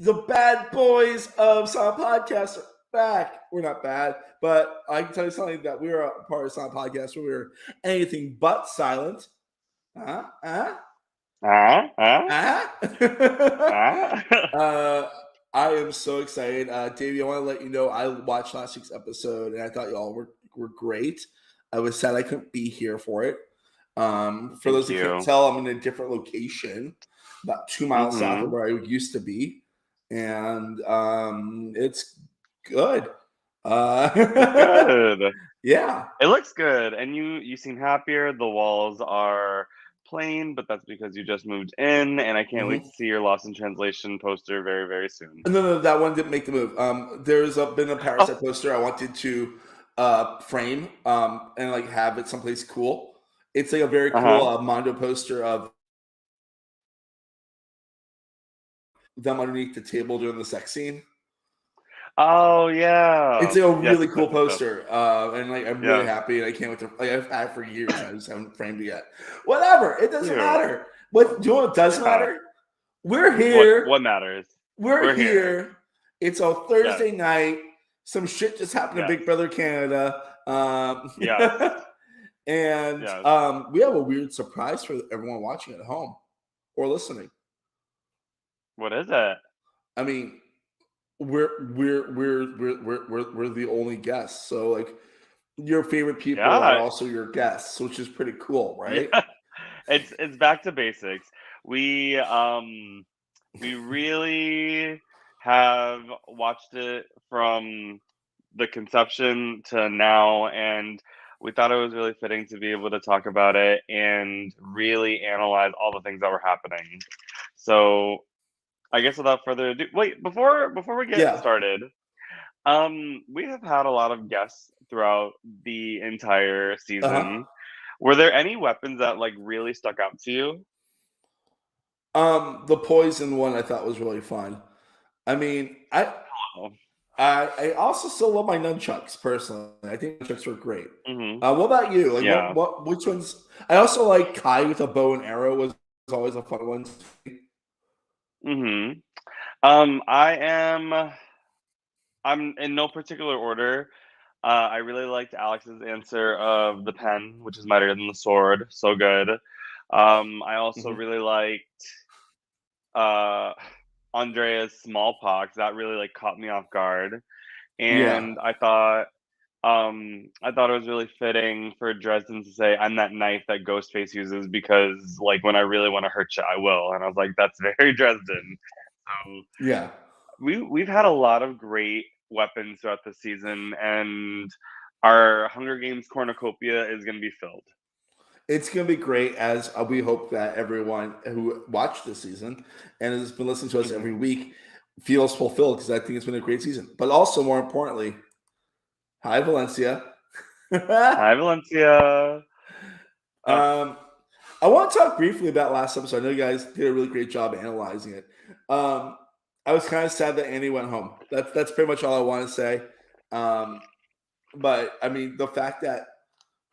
The bad boys of Silent Podcast are back. We're not bad, but I can tell you something that we were a part of Silent Podcast where we were anything but silent. Uh, uh, uh. uh, I am so excited. Davey, I want to let you know I watched last week's episode and I thought y'all were great. I was sad I couldn't be here for it. For those who can't tell, I'm in a different location, about 2 miles south of where I used to be. And it's good. Good. Yeah. It looks good. And you seem happier. The walls are plain, but that's because you just moved in, and I can't wait to see your Lost in Translation poster very, very soon. No, that one didn't make the move. There's been a Parasite poster I wanted to frame and like have it someplace cool. It's like a very cool Mondo poster of them underneath the table during the sex scene. Oh yeah, it's like a really cool poster, and like I'm really happy, and I can't wait to. Like I've had it for years, and I just haven't framed it yet. Whatever, it doesn't matter. What do you know? What does matter? We're here. What matters? We're here. It's a Thursday night. Some shit just happened to Big Brother Canada. And we have a weird surprise for everyone watching at home or listening. What is it? I mean, we're the only guests. So like your favorite people are also your guests, which is pretty cool, right? Yeah. It's back to basics. We really have watched it from the conception to now, and we thought it was really fitting to be able to talk about it and really analyze all the things that were happening. So I guess without further ado, wait, before we get started, we have had a lot of guests throughout the entire season. Were there any weapons that like really stuck out to you? The poison one I thought was really fun. I mean, I also still love my nunchucks personally. I think nunchucks were great. What about you? Like which ones? I also like Kai with a bow and arrow was always a fun one. I'm in no particular order. I really liked Alex's answer of the pen, which is mightier than the sword. So good. I also really liked Andrea's smallpox. That really like caught me off guard. And I thought it was really fitting for Dresden to say, "I'm that knife that Ghostface uses because, like, when I really want to hurt you, I will." And I was like, "That's very Dresden." We've had a lot of great weapons throughout the season, and our Hunger Games cornucopia is going to be filled. It's going to be great, as we hope that everyone who watched this season and has been listening to us every week feels fulfilled, because I think it's been a great season. But also, more importantly, hi, Valencia. Hi, Valencia. I want to talk briefly about last episode. I know you guys did a really great job analyzing it. I was kind of sad that Annie went home. That's pretty much all I want to say. But I mean, the fact that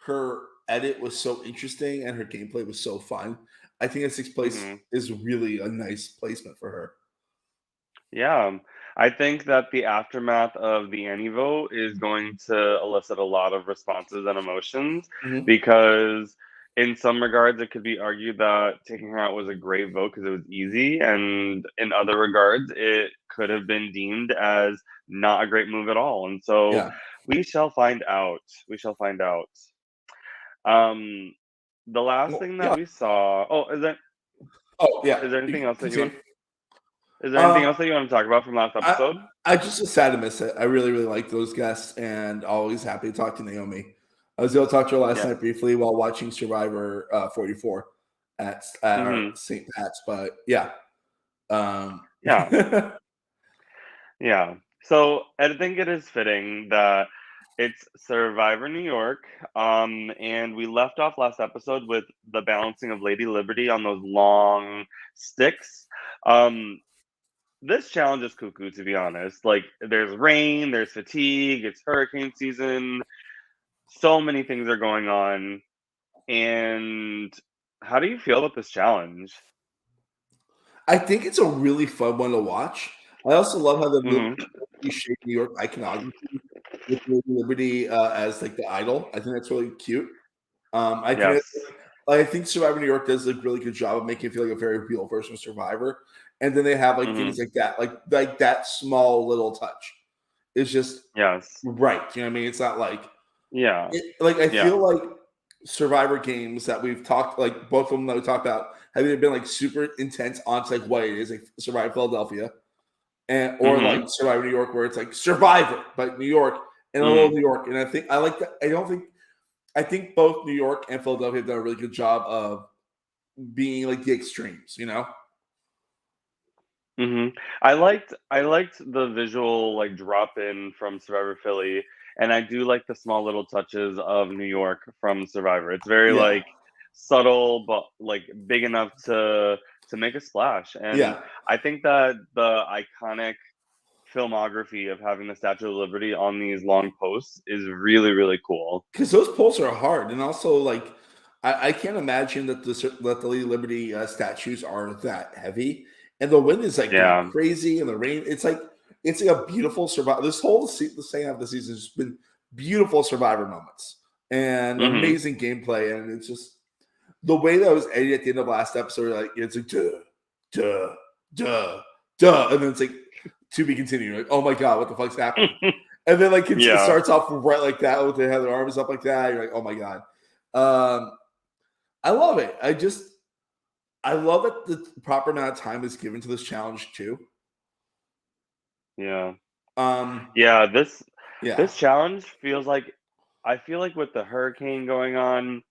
her edit was so interesting and her gameplay was so fun, I think a sixth place is really a nice placement for her. Yeah, I think that the aftermath of the Annie vote is going to elicit a lot of responses and emotions, because in some regards it could be argued that taking her out was a great vote because it was easy, and in other regards it could have been deemed as not a great move at all. And so we shall find out. The last thing that we saw. Is there anything else that you want? Is there anything else that you want to talk about from last episode? I just was sad to miss it. I really, really liked those guests, and always happy to talk to Naomi. I was able to talk to her last night briefly while watching Survivor 44 at St. Pat's, but So I think it is fitting that it's Survivor New York, and we left off last episode with the balancing of Lady Liberty on those long sticks. This challenge is cuckoo, to be honest. Like, there's rain, there's fatigue, it's hurricane season. So many things are going on. And how do you feel about this challenge? I think it's a really fun one to watch. I also love how the Mm-hmm. movie shaped New York iconography with Lady Liberty as like the idol. I think that's really cute. I think Yes. I think Survivor New York does a really good job of making it feel like a very real version of Survivor. And then they have like Mm-hmm. things like that, like that small little touch. It's just Yes. right. You know what I mean? It's not like Yeah. like I Yeah. feel like Survivor games that we've talked like both of them that we talked about have either been like super intense on like what it is, like Survivor Philadelphia, and or like Mm-hmm. Survivor New York, where it's like Survivor, but New York and a little Mm. New York. And I think I like that. I think both New York and Philadelphia have done a really good job of being like the extremes, you know? Mhm. I liked the visual, like, drop in from Survivor Philly, and I do like the small little touches of New York from Survivor. It's very, Yeah. like, subtle, but, like, big enough to make a splash, and Yeah. I think that the iconic filmography of having the Statue of Liberty on these long posts is really, really cool. Because those poles are hard. And also, like, I can't imagine that the Lady Liberty statues are that heavy. And the wind is like going Yeah. crazy and the rain. It's like a beautiful survival. This whole the second half of the season has been beautiful survivor moments and Mhm. amazing gameplay. And it's just the way that was edited at the end of last episode, like it's like duh, duh, duh, duh, and then it's like to be continued. Like, oh my god, what the fuck's happening? And then like it Yeah. starts off right like that with they have their arms up like that. You're like, oh my god. Um, I love it. I love that the proper amount of time is given to this challenge too. Yeah. Um, Yeah, yeah, this challenge feels like I feel like with the hurricane going on,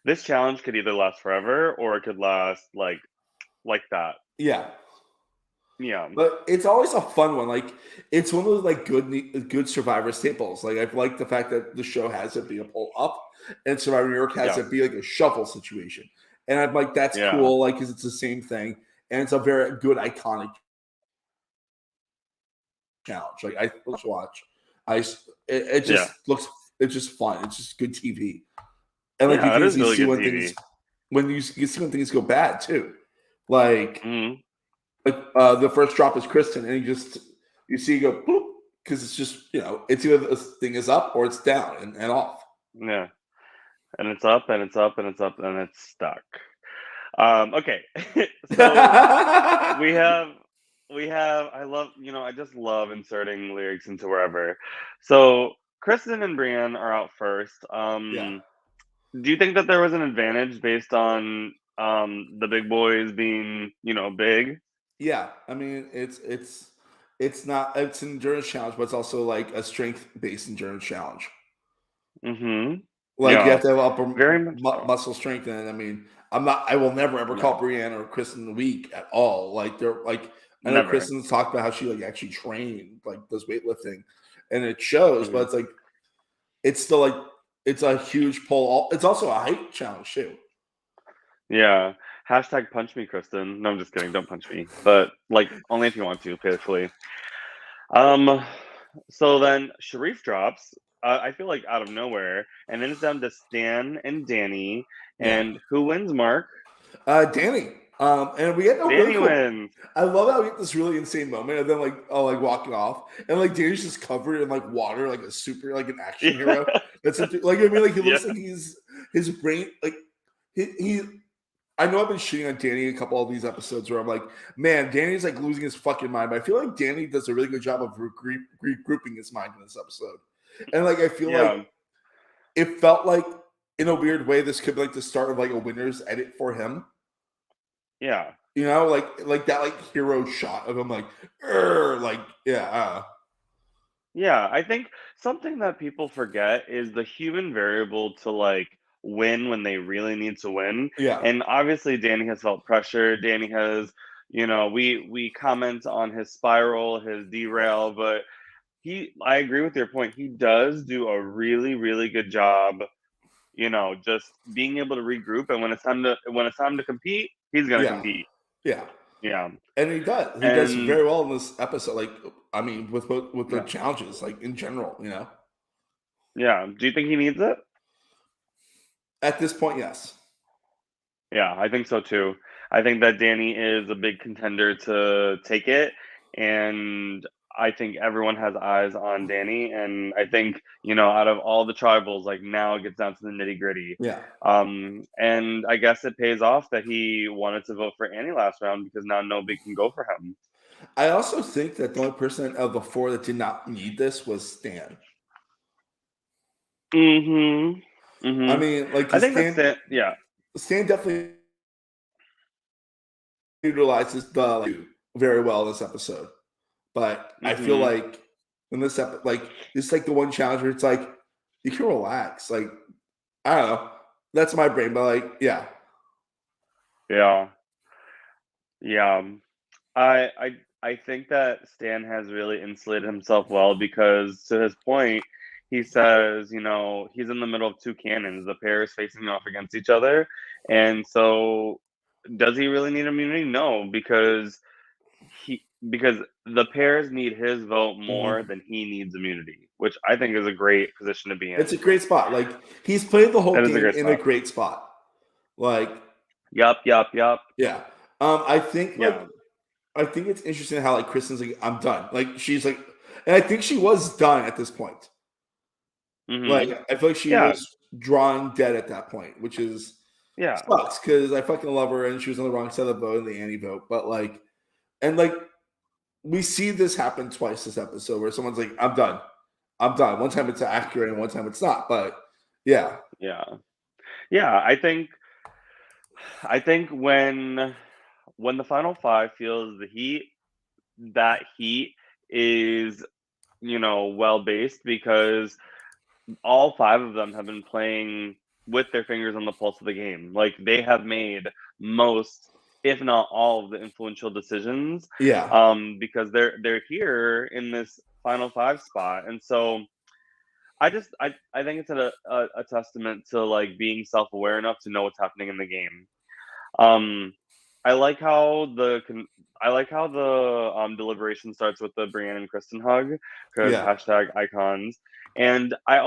this challenge could either last forever or it could last like that. yeah. Yeah. But it's always a fun one. Like it's one of those like good Survivor staples. Like I like the fact that the show has it be a pull up, and Survivor New York has Yeah. it be like a shuffle situation. And I'm like, that's Yeah. cool. Like, because it's the same thing, and it's a very good iconic challenge. Like I let's watch. It Yeah. just looks it's just fun. It's just good TV. And like you Yeah, it can is easily really see good when things TV. you see when things go bad too. Like Mhm. the first drop is Kristen, and you see you go because it's just it's either this thing is up or it's down and off. Yeah. And it's up and it's up and it's up and it's stuck. Okay. So we have I love, I just love inserting lyrics into wherever. So Kristen and Brienne are out first. Yeah, Do you think that there was an advantage based on the big boys being, big? yeah. I mean, it's not it's an endurance challenge, but it's also like a strength based endurance challenge. Mhm. Like you Yeah. have to have upper Very much so. muscle strength, and I mean, I will never ever Yeah. call Brienne or Kristen weak at all. Like they're like, I know Never. Kristen's talked about how she like actually trained, like does weightlifting, and it shows. But Mhm. it's like it's still like it's a huge pull. It's also a height challenge too. Yeah. Hashtag punch me, Kristen. No, I'm just kidding. Don't punch me. But like only if you want to, faithfully. Um, so then Sharif drops, I feel like out of nowhere, and then it's down to Stan and Danny. Yeah, And who wins, Mark? Danny. And we get a really Danny cool. wins. I love how we get this really insane moment, and then like walking off, and like Danny's just covered in like water, like a super like an action hero. Yeah. Like I mean, like he Yeah. looks like his brain like he I know I've been shitting on Danny a couple of these episodes where I'm like, man, Danny's like losing his fucking mind. But I feel like Danny does a really good job of regrouping his mind in this episode. And like I feel like Yeah. it felt like in a weird way this could be like the start of like a winner's edit for him. Yeah. You know, like that like hero shot of him like, like yeah, Yeah. I think something that people forget is the human variable to like win when they really need to win. yeah, And obviously Danny has felt pressure. Danny has, we comment on his spiral, his derail, but I agree with your point. He does do a really, really good job, just being able to regroup, and when it's time to compete, he's gonna yeah, compete. yeah. Yeah. And he does. He does And very well in this episode. Like, I mean, with the yeah. challenges, like in general, Yeah. Do you think he needs it? At this point, yes. Yeah, I think so too. I think that Danny is a big contender to take it. and I think everyone has eyes on Danny, and I think, out of all the tribals, like, now it gets down to the nitty-gritty. Yeah. And I guess it pays off that he wanted to vote for Annie last round because now nobody can go for him. I also think that the only person of the 4 that did not need this was Stan. Mhm. I Mhm. mean, like, I 'cause think that's it. Yeah. Stan definitely utilizes the very well in this episode. But I feel Mhm. like in this this is like the one challenge where it's like you can relax. Like, I don't know. That's my brain, but like, yeah. Yeah. Yeah. I think that Stan has really insulated himself well because, to his point, he says, he's in the middle of two cannons. The pair is facing off against each other, and so does he really need immunity? No, because the pairs need his vote more Mhm. than he needs immunity, which I think is a great position to be It's a in. great spot. Like, he's played the whole That is a game great in a spot. great spot. Like, Yup, yup, yup. yeah. I think Yeah. I think it's interesting how like Kristen's like, I'm done. Like, she's like, and I think she was done at this point. Like, Mhm. I feel like she Yeah. was drawing dead at that point, which is Yeah. sucks because I fucking love her and she was on the wrong side of the vote in the Annie vote. But like, and like, we see this happen twice this episode where someone's like, I'm done. I'm done. One time it's accurate and one time it's not. But yeah. Yeah. Yeah, I think when the final five feels the heat, that heat is, well based because all five of them have been playing with their fingers on the pulse of the game. Like, they have made most, if not all, of the influential decisions, Yeah. because they're here in this final five spot, and so I think it's a testament to, like, being self aware enough to know what's happening in the game. Um, I like how the deliberation starts with the Brienne and Kristen hug because Yeah. hashtag icons, and I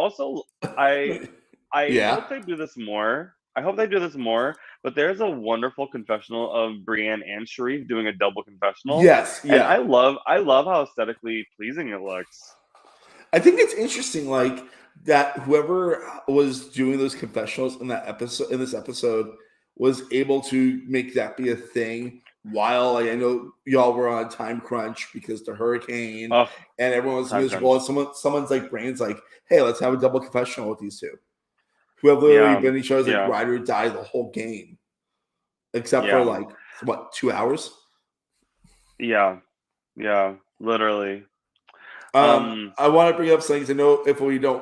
I Yeah. hope they do this more. I hope they do this more. But there's a wonderful confessional of Brienne and Sharif doing a double confessional, Yes. and Yeah. I love how aesthetically pleasing it looks. I think it's interesting, like that whoever was doing those confessionals in that episode in this episode was able to make that be a thing while like, I know y'all were on a time crunch because the hurricane Oh, and everyone was time miserable crunch. and someone's like brains like, hey, let's have a double confessional with these two. Who have literally Yeah, been each other's like yeah, ride or die the whole game. Except for yeah, like what, 2 hours? yeah, yeah. Literally. Um, I want to bring up something because I know if we don't,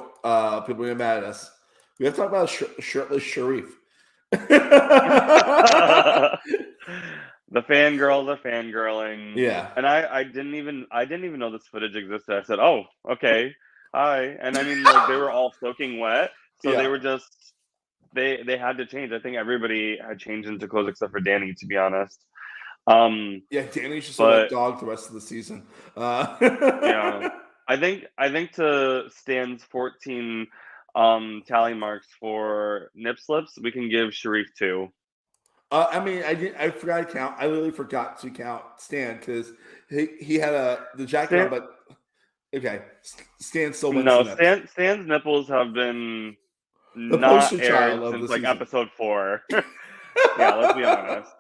people get mad at us. We have to talk about shirtless Sharif. the fangirls are fangirling, Yeah. and I didn't even know this footage existed. I said, "Oh, okay, hi," and I mean, like, they were all soaking wet, so they Yeah. were just they had to change. I think everybody had changed into clothes except for Danny, to be honest. Um, Yeah. Danny's just a wet but dog the rest of the season. yeah, I think to Stan's 14 tally marks for nip slips, we can give Sharif 2. I mean, I forgot to count. I literally forgot to count Stan because he had the jacket on, Stan, but okay, Stan still wins the no, nips. Stan's nipples have been The not poster child aired of the since, like, season. episode 4. Yeah, let's be honest.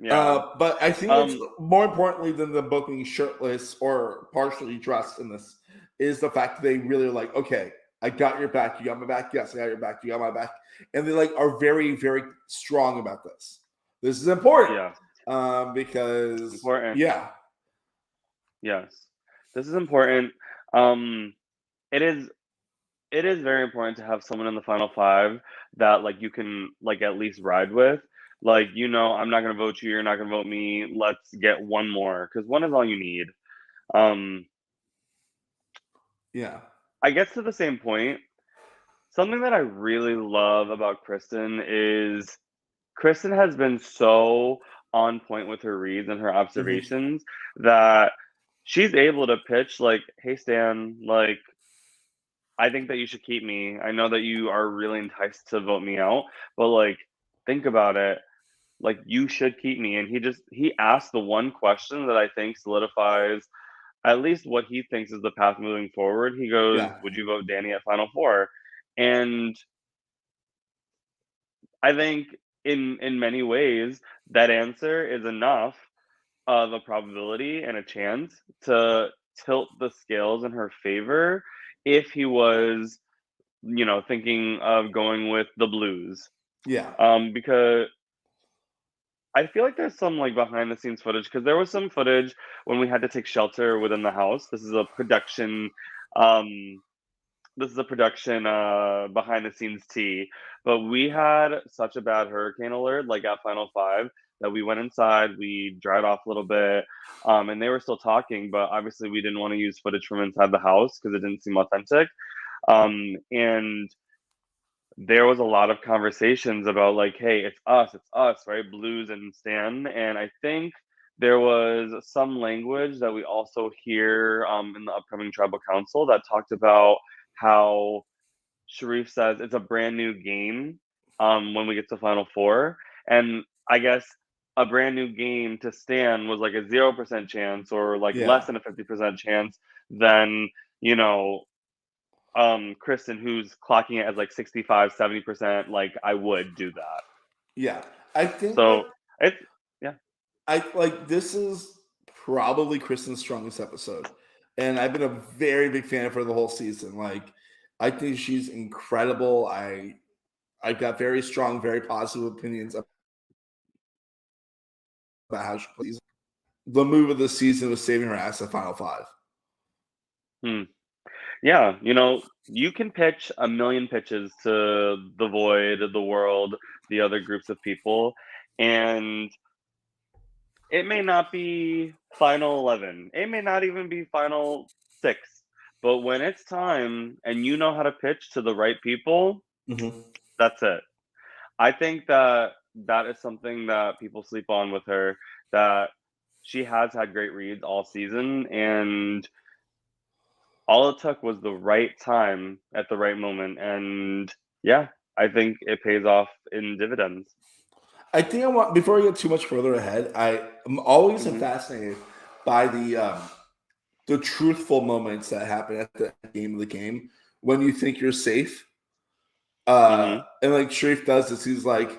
Yeah. But I think it's Um, more importantly than them both being shirtless or partially dressed in this is the fact that they really are like, okay, I got your back, you got my back, yes, I got your back, you got my back, and they like are very, very strong about this. This is important yeah, because important. yeah, Yes. This is important. Um, it is it is very important to have someone in the final 5 that, like, you can, like, at least ride with. Like, I'm not gonna vote you, you're not gonna vote me. Let's get one more because one is all you need. Um, yeah, I guess to the same point, something that I really love about Kristen has been so on point with her reads and her hmm observations that she's able to pitch, like, "Hey, Stan, like, I think that you should keep me. I know that you are really enticed to vote me out, but, like, think about it. like, you should keep me. And he asked the one question that I think solidifies at least what he thinks is the path moving forward. He goes, Yeah. "Would you vote Danny at Final Four?" And I think in many ways, that answer is enough of a probability and a chance to tilt the scales in her favor if he was, thinking of going with the Blues. Yeah. Because I feel like there's some, like, behind the scenes footage because there was some footage when we had to take shelter within the house. Um this is a production, behind the scenes tea, but we had such a bad hurricane alert, like, at Final 5 that we went inside, we dried off a little bit, and they were still talking, but obviously we didn't wanna use footage from inside the house because it didn't seem authentic, and there was a lot of conversations about, like, "Hey, it's us, right? Blues and Stan," and I think there was some language that we also hear, in the upcoming tribal council that talked about how Sharif says it's a brand new game, when we get to Final Four, and I guess a brand new game to Stan was like a 0% chance or, like, less Yeah. than a 50% chance than, you know, Kristen, who's clocking it as, like, 65, 70%, like, I would do that. Yeah. I think like So, it's yeah. I like this is probably Kristen's strongest episode. And I've been a very big fan of her the whole season. Like I think she's incredible. I've got very strong, very positive opinions about how she plays. The move of the season was saving her ass at Final Five. Hmm. Yeah, you can pitch a million pitches to the void, the world, the other groups of people, and it may not be final 11. It may not even be final 6. But when it's time and you know how to pitch to the right people, Mhm. that's it. I think that that is something that people sleep on with her, that she has had great reads all season, and all it took was the right time at the right moment, and yeah, I think it pays off in dividends. I think I want before I get too much further ahead, I am always Mhm, fascinated by the truthful moments that happen at the game of the game when you think you're safe. mhm, And like Sharif does this, he's like,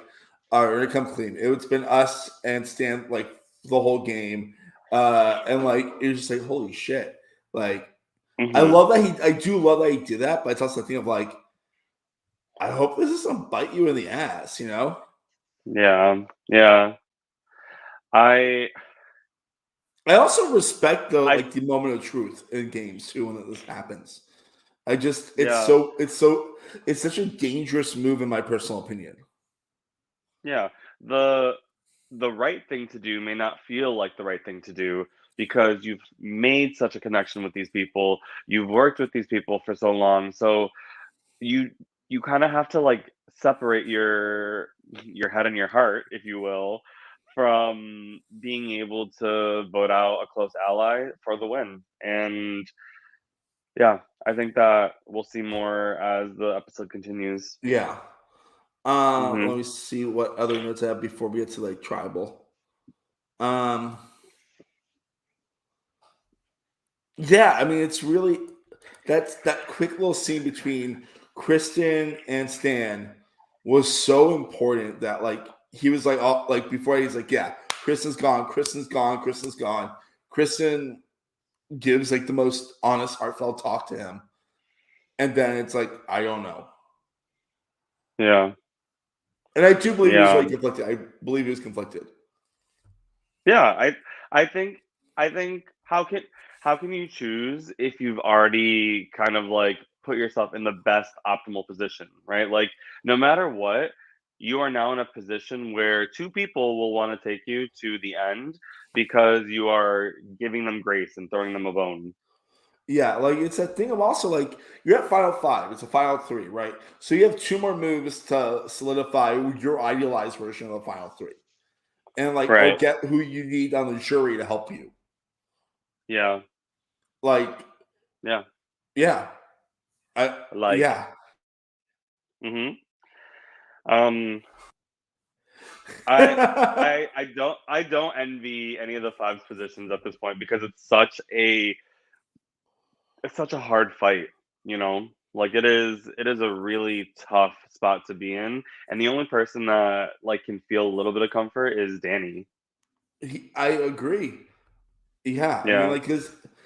all right, we're gonna come clean. It's been us and Stan like the whole game. And like it's just like, holy shit. Like mhm. I do love that he did that, but it's also the thing of like, I hope this doesn't bite you in the ass, you know? Yeah, yeah. I I also respect the I like the moment of truth in games too when this happens. I just yeah, it's such a dangerous move in my personal opinion. yeah. The the right thing to do may not feel like the right thing to do because you've made such a connection with these people, you've worked with these people for so long, so you you kinda have to, like, separate your head and your heart, if you will, from being able to vote out a close ally for the win, and, yeah, I think that we'll see more as the episode continues. Yeah. Mhm, Let me see what other notes I have before we get to like tribal. Um, yeah, I mean, it's really that's that quick little scene between Kristen and Stan was so important that like he was like all like before he's like, yeah, Kristen's gone, Kristen's gone, Kristen's gone. Kristen gives like the most honest, heartfelt talk to him, and then it's like, I don't know. yeah, And I do believe he was yeah. really conflicted. I believe he was conflicted. Yeah, I think I think how can you choose if you've already kind of like put yourself in the best optimal position, right? Like no matter what, you are now in a position where two people will want to take you to the end because you are giving them grace and throwing them a bone. Yeah, like it's a thing of also like you're at final five, it's a final three, right? So you have two more moves to solidify your idealized version of the final three. And like or Right. get who you need on the jury to help you. Yeah. Like, Yeah. yeah. I Like yeah. mhm. Um I don't envy any of the fives positions at this point because it's such a hard fight, you know? Like it is a really tough spot to be in. And the only person that like can feel a little bit of comfort is Danny. I agree. Yeah, I mean, Yeah. like,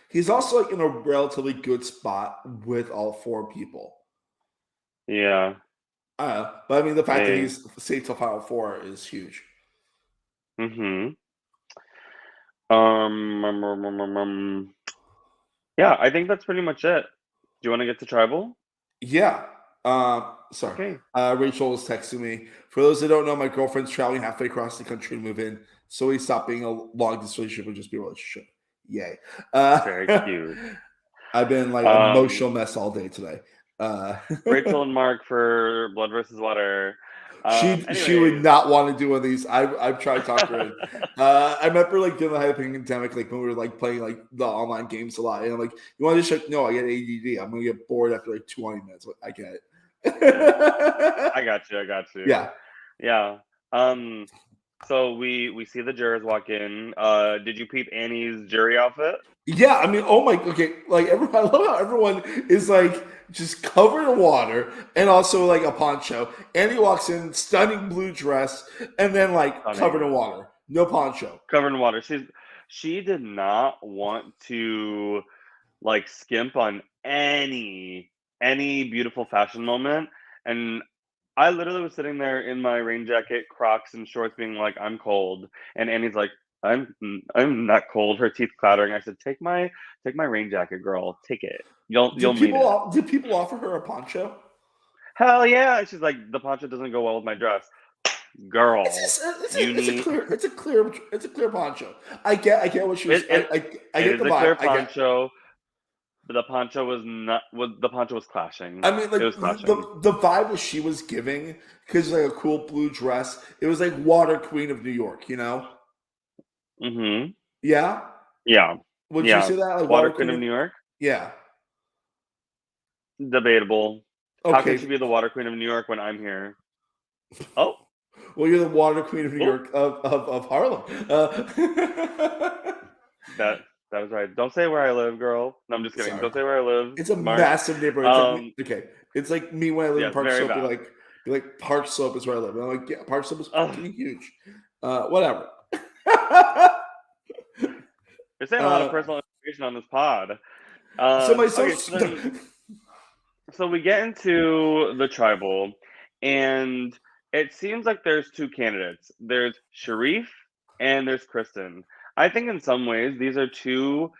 he's also like in a relatively good spot with all four people. Yeah. I don't know, but I mean, the fact that Hey. he's safe to Final Four is huge. Mm-hmm. Um, um, um, um, um, um, yeah, I think that's pretty much it. Do you want to get to tribal? Yeah. Sorry. Okay. Rachel was texting me. For those that don't know, my girlfriend's traveling halfway across the country to move in, so we stopped being a long distance relationship and just be a relationship. Yay. Very cute. I've been like Um, emotional mess all day today. Uh, Rachel and Mark for Blood versus Water. she would Anyways. not want to do one of these. I've tried to talk her in. I remember like during the height of the pandemic, like when we were like playing like the online games a lot, and I'm like, "You want to just no? I get ADD. I'm gonna get bored after like 20 minutes." I get it. I got you. I got you. Yeah. Yeah. So we see the jurors walk in. Did you peep Annie's jury outfit? Yeah, I mean, oh my, okay, like everyone, I love how everyone is like just covered in water and also like a poncho. Annie walks in, stunning blue dress, and then like covered Stunning. in water, no poncho. Covered in water. She did not want to like skimp on any beautiful fashion moment. And I literally was sitting there in my rain jacket, Crocs, and shorts, being like, "I'm cold," and Annie's like, I'm not cold." Her teeth clattering. I said, take my rain jacket, girl. Take it. You'll need it." Did people offer her a poncho? Hell yeah! She's like, "The poncho doesn't go well with my dress." Girl, you need It's a clear poncho. I get what she was. it. It I it get is the a clear vibe. I get. poncho, but the poncho was not. The poncho was clashing. I mean, It like was clashing. the vibe that she was giving because like a cool blue dress. It was like Water Queen of New York. You know? Mm-hmm. Yeah. Yeah. Would you Yeah. say that like Water Water Queen Queen of of? New York? Yeah. Debatable. How can she Okay. be the Water Queen of New York when I'm here? Oh, Well, you're the Water Queen of New oh, York of Harlem. that that was right. Don't say where I live, girl. No, I'm just kidding. Sorry. Don't say where I live, It's a Mark. massive neighborhood. It's like Um, okay. It's like me when I live in yes, Park very Slope. vast. Be like Park Slope is where I live. And I'm like, yeah, Park Slope is Ugh, fucking huge. Whatever. you're saying a lot of uh, personal information on this pod. so my Okay, social. so we get into the tribal, and it seems like there's two candidates. There's Sharif and there's Kristen. I think in some ways these are two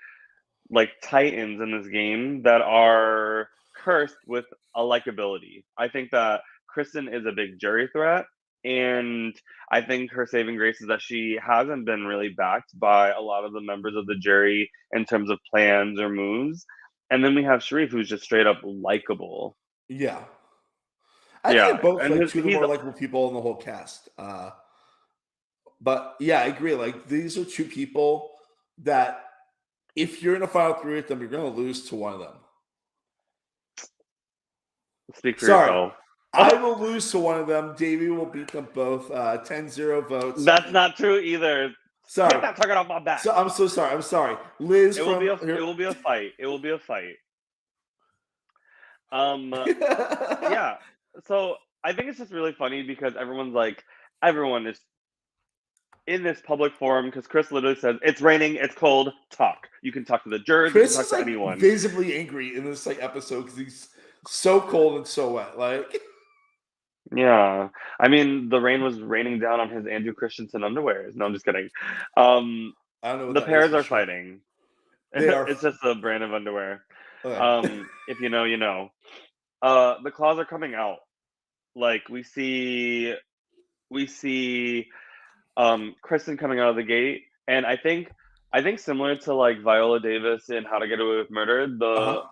like titans in this game that are cursed with a likability. I think that Kristen is a big jury threat, and I think her saving grace is that she hasn't been really backed by a lot of the members of the jury in terms of plans or moves. And then we have Sharif, who's just straight up likable. Yeah, I think Yeah, they're both and like two of the he's more likable people in the whole cast. But yeah, I agree. Like these are two people that if you're in a final three with them, you're going to lose to one of them. speak for Sorry. yourself. I will lose to one of them. Davey will beat them both. 10-0 votes. That's not true either. Take Sorry. that target off my back. So I'm so sorry. I'm sorry. Liz It will be from it will be a fight. It will be a fight. Um, yeah. So I think it's just really funny because everyone is in this public forum because Chris literally says it's raining, it's cold, talk. You can talk to the jurors, you can Chris talk is to like anyone. visibly angry in this like episode because he's so cold and so wet. Like Yeah. I mean, the rain was raining down on his Andrew Christensen underwears. No, I'm just kidding. Um, I don't know what the that is. pairs For are sure. fighting. They are It's just a brand of underwear. okay. If you know, you know. The claws are coming out. Like we see Kristen coming out of the gate, and I think similar to like Viola Davis in How to Get Away with Murder, Uh-huh.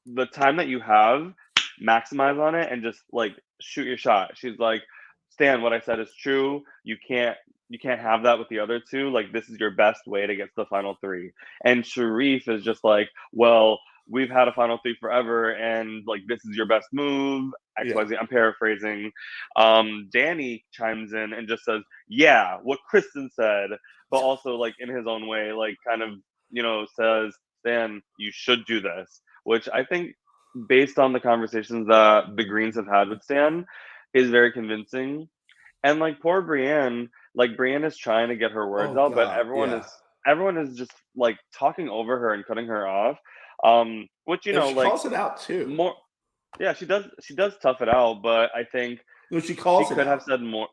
the time that you have, maximize on it and just like shoot your shot. She's like, Stan, what I said is true. You can't have that with the other two. Like this is your best way to get to the final three. And Sharif is just like, well, we've had a final three forever, and like this is your best move. Yeah. XYZ. I'm paraphrasing. Danny chimes in and just says, "Yeah, what Kristen said," but also like in his own way, like kind of says, "Stan, you should do this," which I think, based on the conversations that the Greens have had with Stan, is very convincing. And like poor Brienne, like Brienne is trying to get her words Oh out, but God. Yeah. everyone is just like talking over her and cutting her off. Which And she like calls it out too. more, yeah, she does tough it out, but I think No, she she calls it could have out. said more.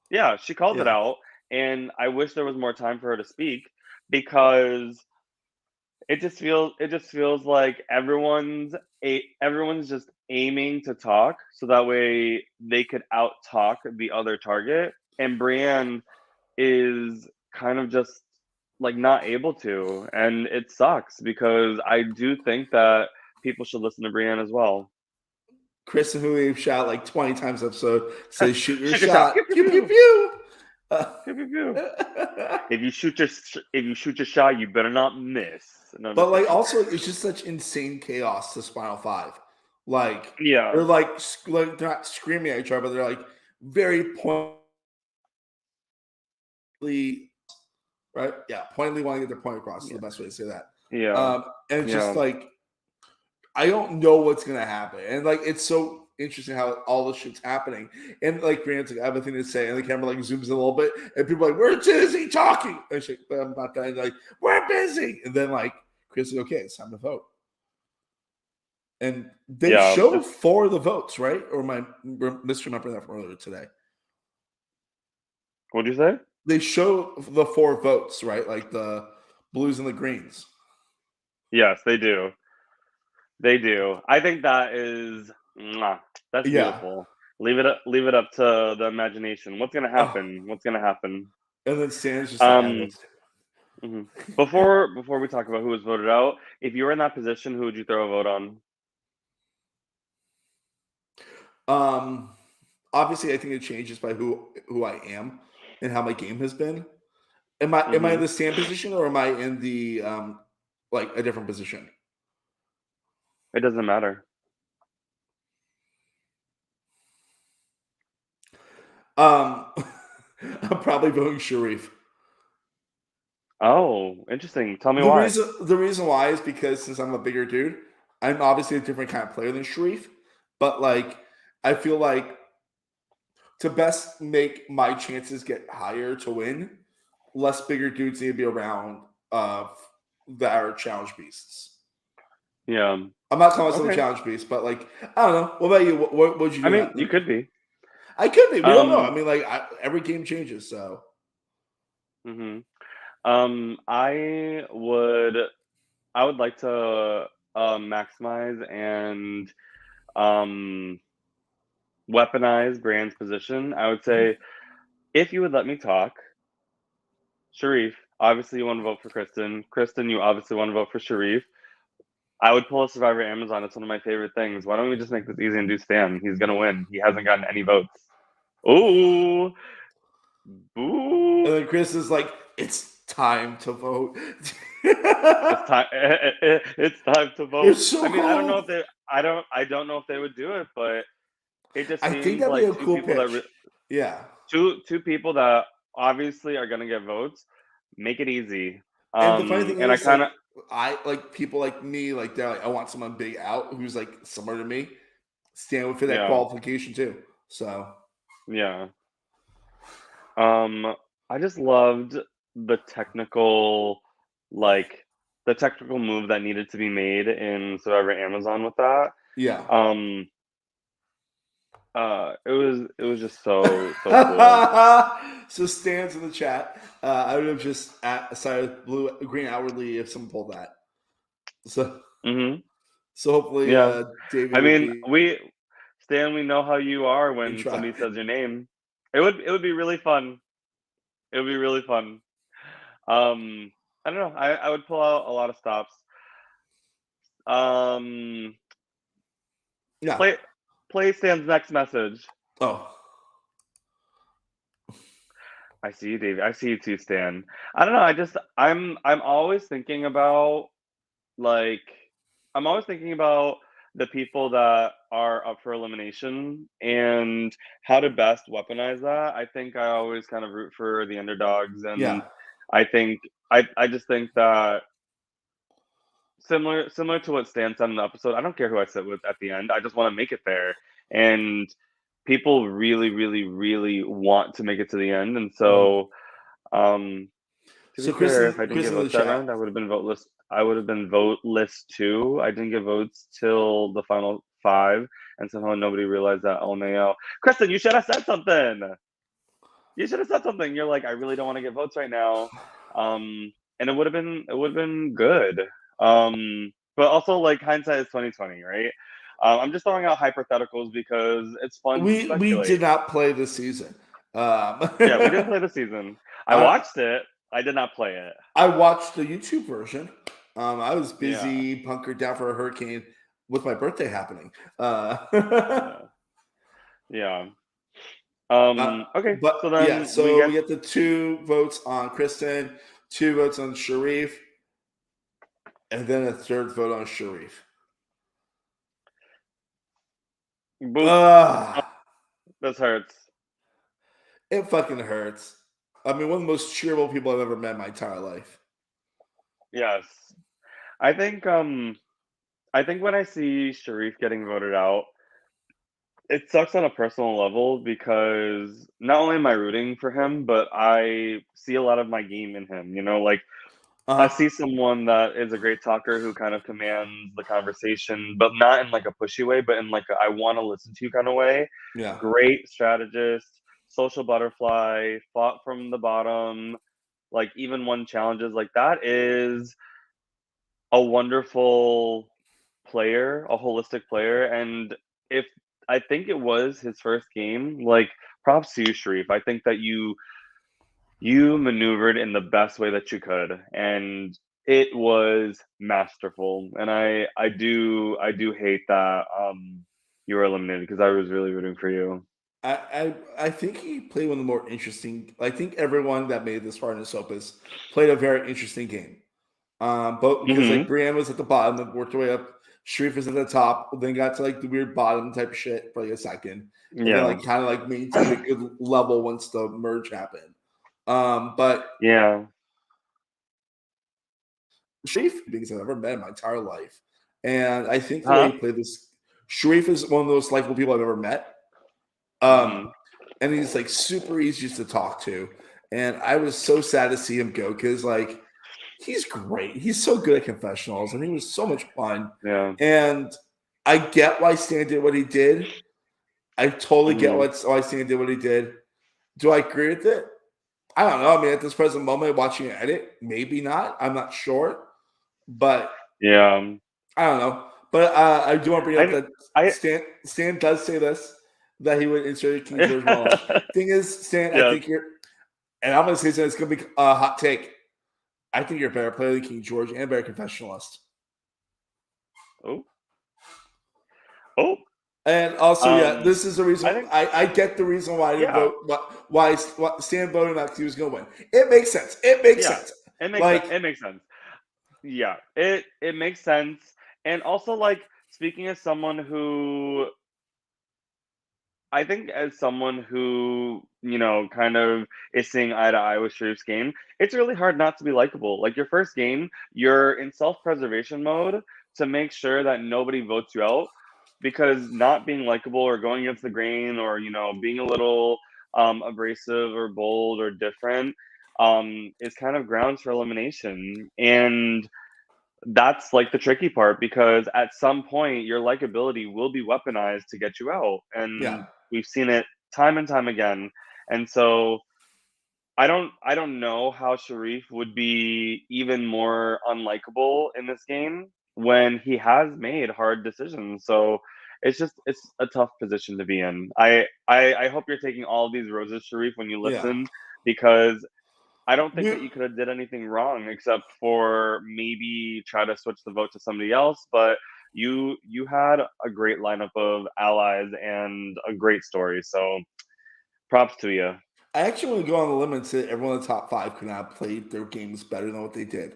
Yeah, she called it Yeah. out, and I wish there was more time for her to speak, because it just feels like everyone's just aiming to talk so that way they could out talk the other target, and Brienne is kind of just like not able to, and it sucks because I do think that people should listen to Brienne as well. Kristen, who we've shot like 20 times episode, says, "Shoot your Shoot your shot. Pew shot." pew Pew pew pew. pew. Pew pew pew. If you shoot your shot, you better not miss. No, I'm But just like, kidding. also, it's just such insane chaos to Spinal Five. Like Yeah. they're like, like they're not screaming at each other, but they're like very pointedly, right? Yeah, pointedly want to get their point across is the Yeah. best way to say that. Yeah. And it's just Yeah. like I don't know what's gonna happen, and like it's so interesting how all this shit's happening. And like Brianne's like, I have a thing to say, and the camera like zooms in a little bit, and people are like, "We're busy talking." And she's like, "But I'm not done." Like, "We're busy," and then like Chris is okay. It's time to vote. And they Yeah. show 4 of the votes, right? Or am I misremembering that from earlier today? What'd you say? They show the 4 votes, right? Like the blues and the greens. Yes, they do. They do. I think that is mwah, that's Yeah. beautiful. Leave it up to the imagination. What's gonna Oh, happen? What's gonna happen? and then Stan's just like, I Um, missed it. mhm. Before we talk about who was voted out, if you were in that position, who would you throw a vote on? Um, obviously, I think it changes by who I am and how my game has been. Am I in Mhm. the same position or am I in the like a different position? It doesn't matter. Um, I'm probably voting Sharif. Oh, interesting. Tell me The why. reason the reason why is because since I'm a bigger dude, I'm obviously a different kind of player than Sharif. But like, I feel like to best make my chances get higher to win, less bigger dudes need to be around that are challenge beasts. Yeah. I'm not calling myself a Okay. challenge beast, but like I don't know. What about you? What would you I do in mean, that? you could be. I could be. We don't know. I Um, mean, like every game changes. So mhm. I would like to maximize and um weaponize Brand's position. I would Mhm. say, if you would let me talk, Sharif, obviously you want to vote for Kristen. Kristen, you obviously want to vote for Sharif. I would pull a Survivor Amazon. It's one of my favorite things. Why don't we just make this easy and do Stan? He's gonna win. He hasn't gotten any votes. Ooh, boo! and then Chris is like, "It's time to vote." It's time. It's time to vote. It's I so mean, I don't know cold. if they. I don't know if they would do it, but it just I think seems that'd be like a cool pitch. Yeah. two people that obviously are gonna get votes. Make it easy. And the funny thing And I is, kind like, of I like people like me, like they're like, I want someone big out who's like similar to me. Stan would fit that yeah, qualification too. So yeah. Um, I just loved the technical, like the technical move that needed to be made in Survivor Amazon with that. yeah. Um, it was just so cool. So Stan's in the chat. I would have just decided blue green outwardly if someone pulled that. So Hmm. so hopefully Yeah. Davey I would mean, be Stan, we know how you are in when try. somebody says your name. It would be really fun. It would be really fun. Um, I don't know. I would pull out a lot of stops. Um, Yeah. play play Stan's next message. Oh. I see you, Davey. I see you too, Stan. I don't know. I'm always thinking about like I'm always thinking about the people that are up for elimination and how to best weaponize that. I think I always kind of root for the underdogs, and Yeah. I think I just think that similar to what Stan said in the episode, I don't care who I sit with at the end. I just want to make it there, and people really, really, really want to make it to the end, and so. Um, to be So fair, if I didn't Chris get in the votes that chat. round, I would have been voteless. I would have been voteless too. I didn't get votes till the final 5, and somehow nobody realized that. Oh no, Kristen, you should have said something. You should have said something. You're like, I really don't want to get votes right now, and it would have been good. But also like hindsight is 2020, right? I'm just throwing out hypotheticals because it's fun to We speculate. did not play this season. Yeah, we didn't play the season. I watched it. I did not play it. I watched the YouTube version. I was Yeah. busy bunkered down for a hurricane with my birthday happening. Yeah. Yeah. Okay, But so yeah, then we so we get get the 2 votes on Kristen, 2 votes on Sharif, and then a 3rd vote on Sharif. boop. This hurts. It fucking hurts. I mean, one of the most cheerful people I've ever met in my entire life. Yes. I think when I see Sharif getting voted out, it sucks on a personal level because not only am I rooting for him, but I see a lot of my game in him. Like I see someone that is a great talker who kind of commands the conversation, but not in like a pushy way, but in like a I want to listen to you kind of way. Yeah. Great strategist, social butterfly, fought from the bottom, like even won challenges. Like that is a wonderful player, a holistic player. And if I think it was his first game, like props to you, Sharif. I think that you maneuvered in the best way that you could, and it was masterful. And I do hate that you were eliminated because I was really rooting for you. I think he played one of the more interesting. I think everyone that made this far in the Sopus played a very interesting game. But because like Hmm. Brienne was at the bottom and worked her way up, Sharif was at the top, then got to like the weird bottom type shit for like a second, and then Yeah. like kind of like maintained a good level once the merge happened. But Yeah. Sharif, biggest I've ever met in my entire life, and I think the way Huh? he played this, Sharif is one of those likable people I've ever met. Hmm. And he's like super easy to talk to, and I was so sad to see him go because like he's great. He's so good at confessionals, and he was so much fun. Yeah. And I get why Stan did what he did. I totally get Hmm. why Stan did what he did. Do I agree with it? I don't know. I mean, at this present moment, watching it edit, maybe not. I'm not sure, but Yeah. I don't know. But I do want to bring up I that I Stan does say this that he would insert King George monologue. Thing is, Stan, I Yes. think you're, and I'm going to say something. It's going to be a hot take. I think you're a better player than King George and a better confessionalist. Oh. Oh. And also, yeah, this is the reason I think I get the reason why I didn't yeah. vote. Why Stan voted not because he was going to win. It makes sense. It makes Yeah. sense. It makes sense. Like, It makes sense. Yeah. It makes sense. And also like speaking as someone who I think as someone who, kind of is seeing eye to eye with Sharif's game, it's really hard not to be likable. Like your first game, you're in self-preservation mode to make sure that nobody votes you out because not being likable or going against the grain or, being a little abrasive or bold or different is kind of grounds for elimination. And that's like the tricky part because at some point your likability will be weaponized to get you out, yeah, and we've seen it time and time again. And so I don't know how Sharif would be even more unlikable in this game when he has made hard decisions. So it's a tough position to be in. I hope you're taking all of these roses, Sharif, when you yeah. listen, because I don't think We, that you could have did anything wrong except for maybe try to switch the vote to somebody else. But you had a great lineup of allies and a great story. So props to you. I actually want to go on the limb and say everyone in the top 5 could not have played their games better than what they did.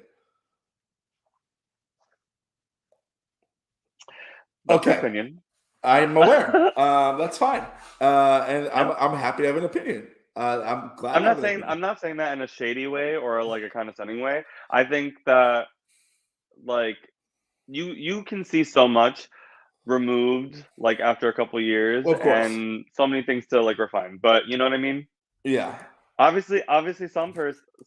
That's your opinion. I'm aware. That's fine. And I'm happy to have an opinion. I'm glad I'm to have not an saying opinion. I'm not saying that in a shady way or like a condescending way. I think that like you can see so much removed like after a couple years Of course. and so many things to like refine. But you know what I mean? Yeah. Obviously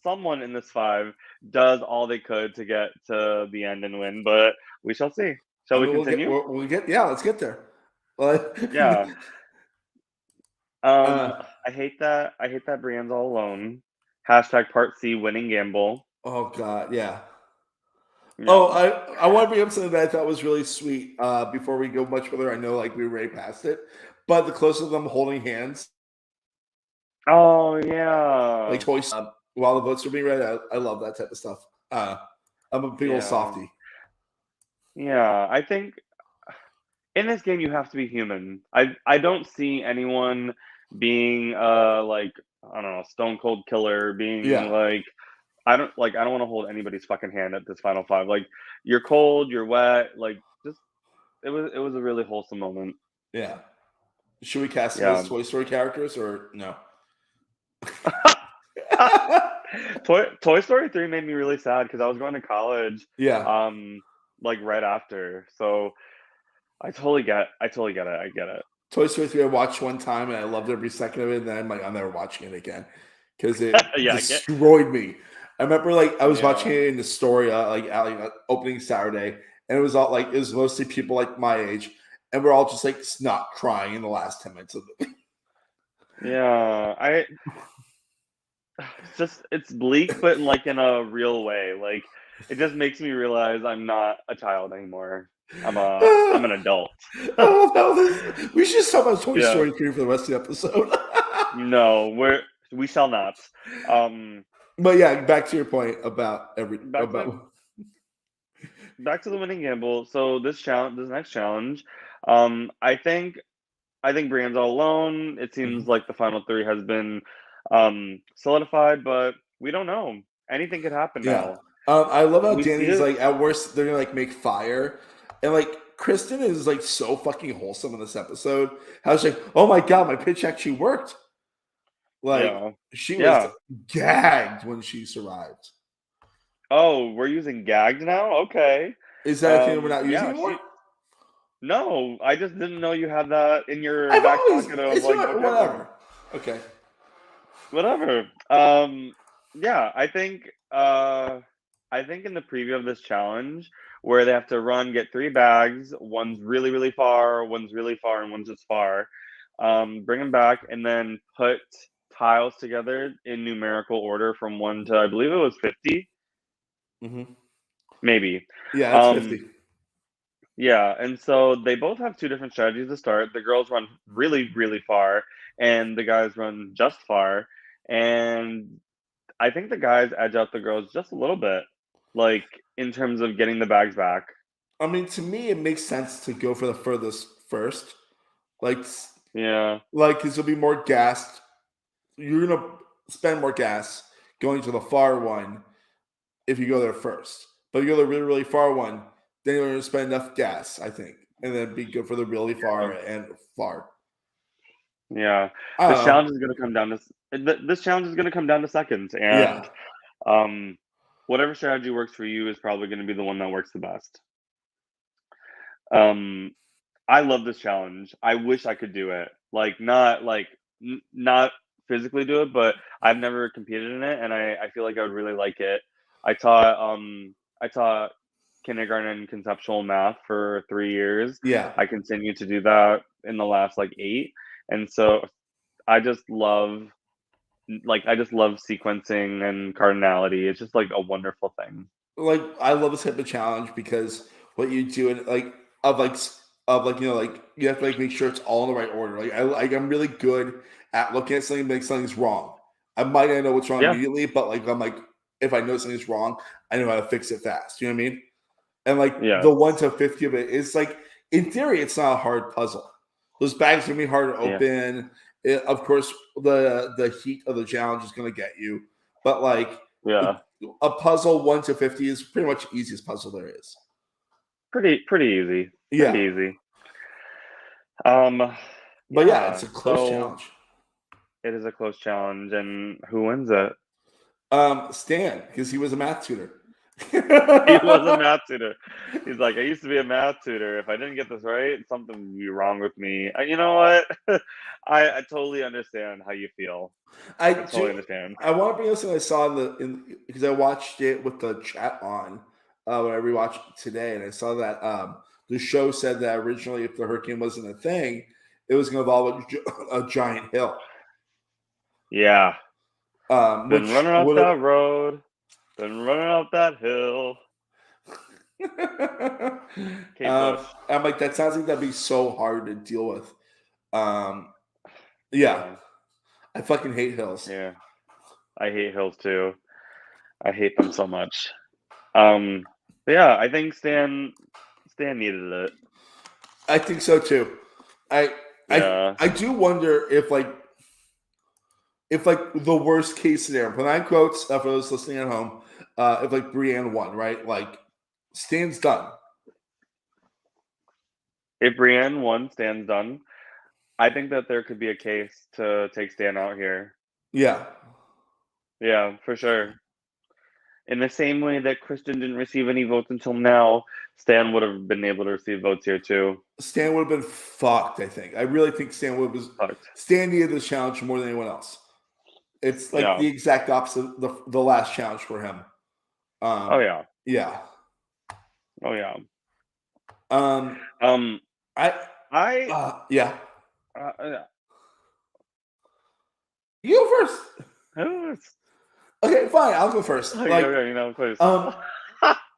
someone in this 5 does all they could to get to the end and win, but we shall see. I Shall we mean, continue? yeah, let's get there. Like, Yeah. uh, I hate that Brienne's all alone. Hashtag part C winning gamble. oh God, yeah. Oh, Yeah. I want to bring up something that I thought was really sweet. Before we go much further, I know like we already passed it, but the close of them holding hands, Oh like yeah. choice, while the votes are being read, I love that type of stuff. I'm a big old Yeah. softie. Yeah. I think in this game you have to be human. I don't see anyone being like I don't know, stone cold killer, being Yeah, like I don't want to hold anybody's fucking hand at this final 5. Like you're cold, you're wet, like just it was a really wholesome moment. yeah. Should we cast them as Yeah. Toy Story characters or no? Toy Story 3 made me really sad because I was going to college, Yeah. um, like right after. So I totally get it. I get it. Toy Story 3 I watched one time and I loved every second of it, and then I'm like, I'm never watching it again because it Yeah, I get. destroyed me. I remember like I was watching Yeah, it in Astoria, opening Saturday, and it was all like it was mostly people like my age, and we're all just like snot crying in the last 10 minutes of it. yeah. It's bleak, but like in a real way. Like it just makes me realize I'm not a child anymore. I'm an adult. Oh no, we should just talk about Toy Yeah. Story 3 for the rest of the episode. No, we shall not. Um, But yeah, back to your point about back to the winning gamble. So this next challenge, I think Brienne's all alone. It seems like the final 3 has been solidified, but we don't know. Anything could happen Yeah. now. I love how We see Danny's it. like at worst they're gonna like make fire, and like Kristen is like so fucking wholesome in this episode. How she's like, oh my god, my pitch actually worked. Like Yeah. she was Yeah. gagged when she survived. Oh, we're using gagged now? Okay. Is that a thing that we're not using Yeah, anymore? no, I just didn't know you had that in your I've back always pocket of it's like not vocabulary. whatever. Okay. Whatever. Yeah, I think in the preview of this challenge where they have to run, get 3 bags, one's really, really far, one's really far, and one's just far. Bring them back and then put tiles together in numerical order from 1 to I believe it was 50, Hmm. maybe. Yeah, that's Um, 50. yeah, and so they both have 2 different strategies to start. The girls run really, really far, and the guys run just far. And I think the guys edge out the girls just a little bit, like in terms of getting the bags back. I mean, to me, it makes sense to go for the furthest first. Like, Yeah, because there'll be more gas. You're gonna spend more gas going to the far one if you go there first. But if you go the really, really far one, then you're gonna spend enough gas, I think, and then be good for the really far and far. yeah. I This don't know. challenge is going to come down to this challenge is going to come down to seconds, Yeah. and um, whatever strategy works for you is probably going to be the one that works the best. Um, I love this challenge. I wish I could do it. Like not physically do it, but I've never competed in it, and I feel like I would really like it. I taught kindergarten and conceptual math for 3 years. Yeah. I continue to do that in the last like 8, and so I just love I just love sequencing and cardinality. It's just like a wonderful thing. Like I love this type of challenge because what you do and of like of like like you have to like make sure it's all in the right order. I'm really good at looking at something, like something's wrong. I might not know what's wrong Yeah, immediately, but like I'm like if I know something's wrong, I know how to fix it fast. You know what I mean? And like the yes, 1 to 50 of it is like in theory, it's not a hard puzzle. Those bags are gonna be hard to yeah, open. Of course, the heat of the challenge is gonna get you, but like yeah. a puzzle 1 to 50 is pretty much the easiest puzzle there is. Pretty easy. Pretty Yeah. easy. But yeah, Yeah. it's a close So challenge. it is a close challenge, and who wins it? Stan, because he was a math tutor. He was a math tutor. He's like, I used to be a math tutor. If I didn't get this right, something would be wrong with me. You know what? I totally understand how you feel. I I totally do. understand. I want to bring up something I saw in because I watched it with the chat on when I rewatched it today, and I saw that the show said that originally, if the hurricane wasn't a thing, it was going to involve a giant hill, Yeah. Been which running up would that road. Been running up that hill. have. Kate Bush. I'm like, that sounds like that'd be so hard to deal with. Um, yeah, Yeah. I fucking hate hills. Yeah. I hate hills too. I hate them so much. But yeah, I think Stan needed it. I think so too. I Yeah. I do wonder if like the worst case scenario, when I quotes for those listening at home, if like Brienne won, right? Like Stan's done. If Brienne won, Stan's done. I think that there could be a case to take Stan out here. Yeah. Yeah, for sure. In the same way that Kristen didn't receive any votes until now, Stan would have been able to receive votes here too. Stan would have been fucked, I think. I really think Stan would have Fucked. Stan needed this challenge more than anyone else. It's like Yeah. the exact opposite of the last challenge for him. Oh yeah. Yeah. Oh yeah. Um Um, I I yeah. uh, You go first. uh, Okay, fine. I'll go first. Like, okay, please. um,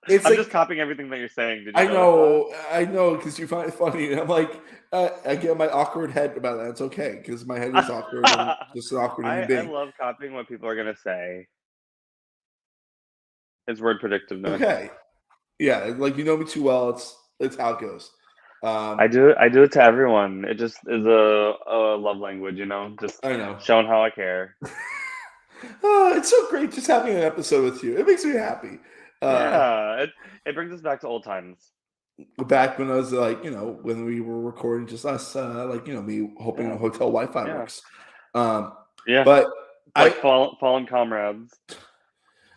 it's I'm just like copying everything that you're saying. Did you notice I know, because you find it funny. And I'm like, I get my awkward head about that. It's okay because my head is awkward and that? just an awkward human being. love copying what people are gonna say. It's word predictiveness. Okay, yeah, like you know me too well. It's how it goes. I do it to everyone. It just is a love language, you know, just I know. showing how I care. It's so great just having an episode with you. It makes me happy. Yeah, it brings us back to old times. Back when I was like, when we were recording just us, like me hoping Yeah, a hotel Wi-Fi yeah, works. Um, yeah. but Like I fallen comrades.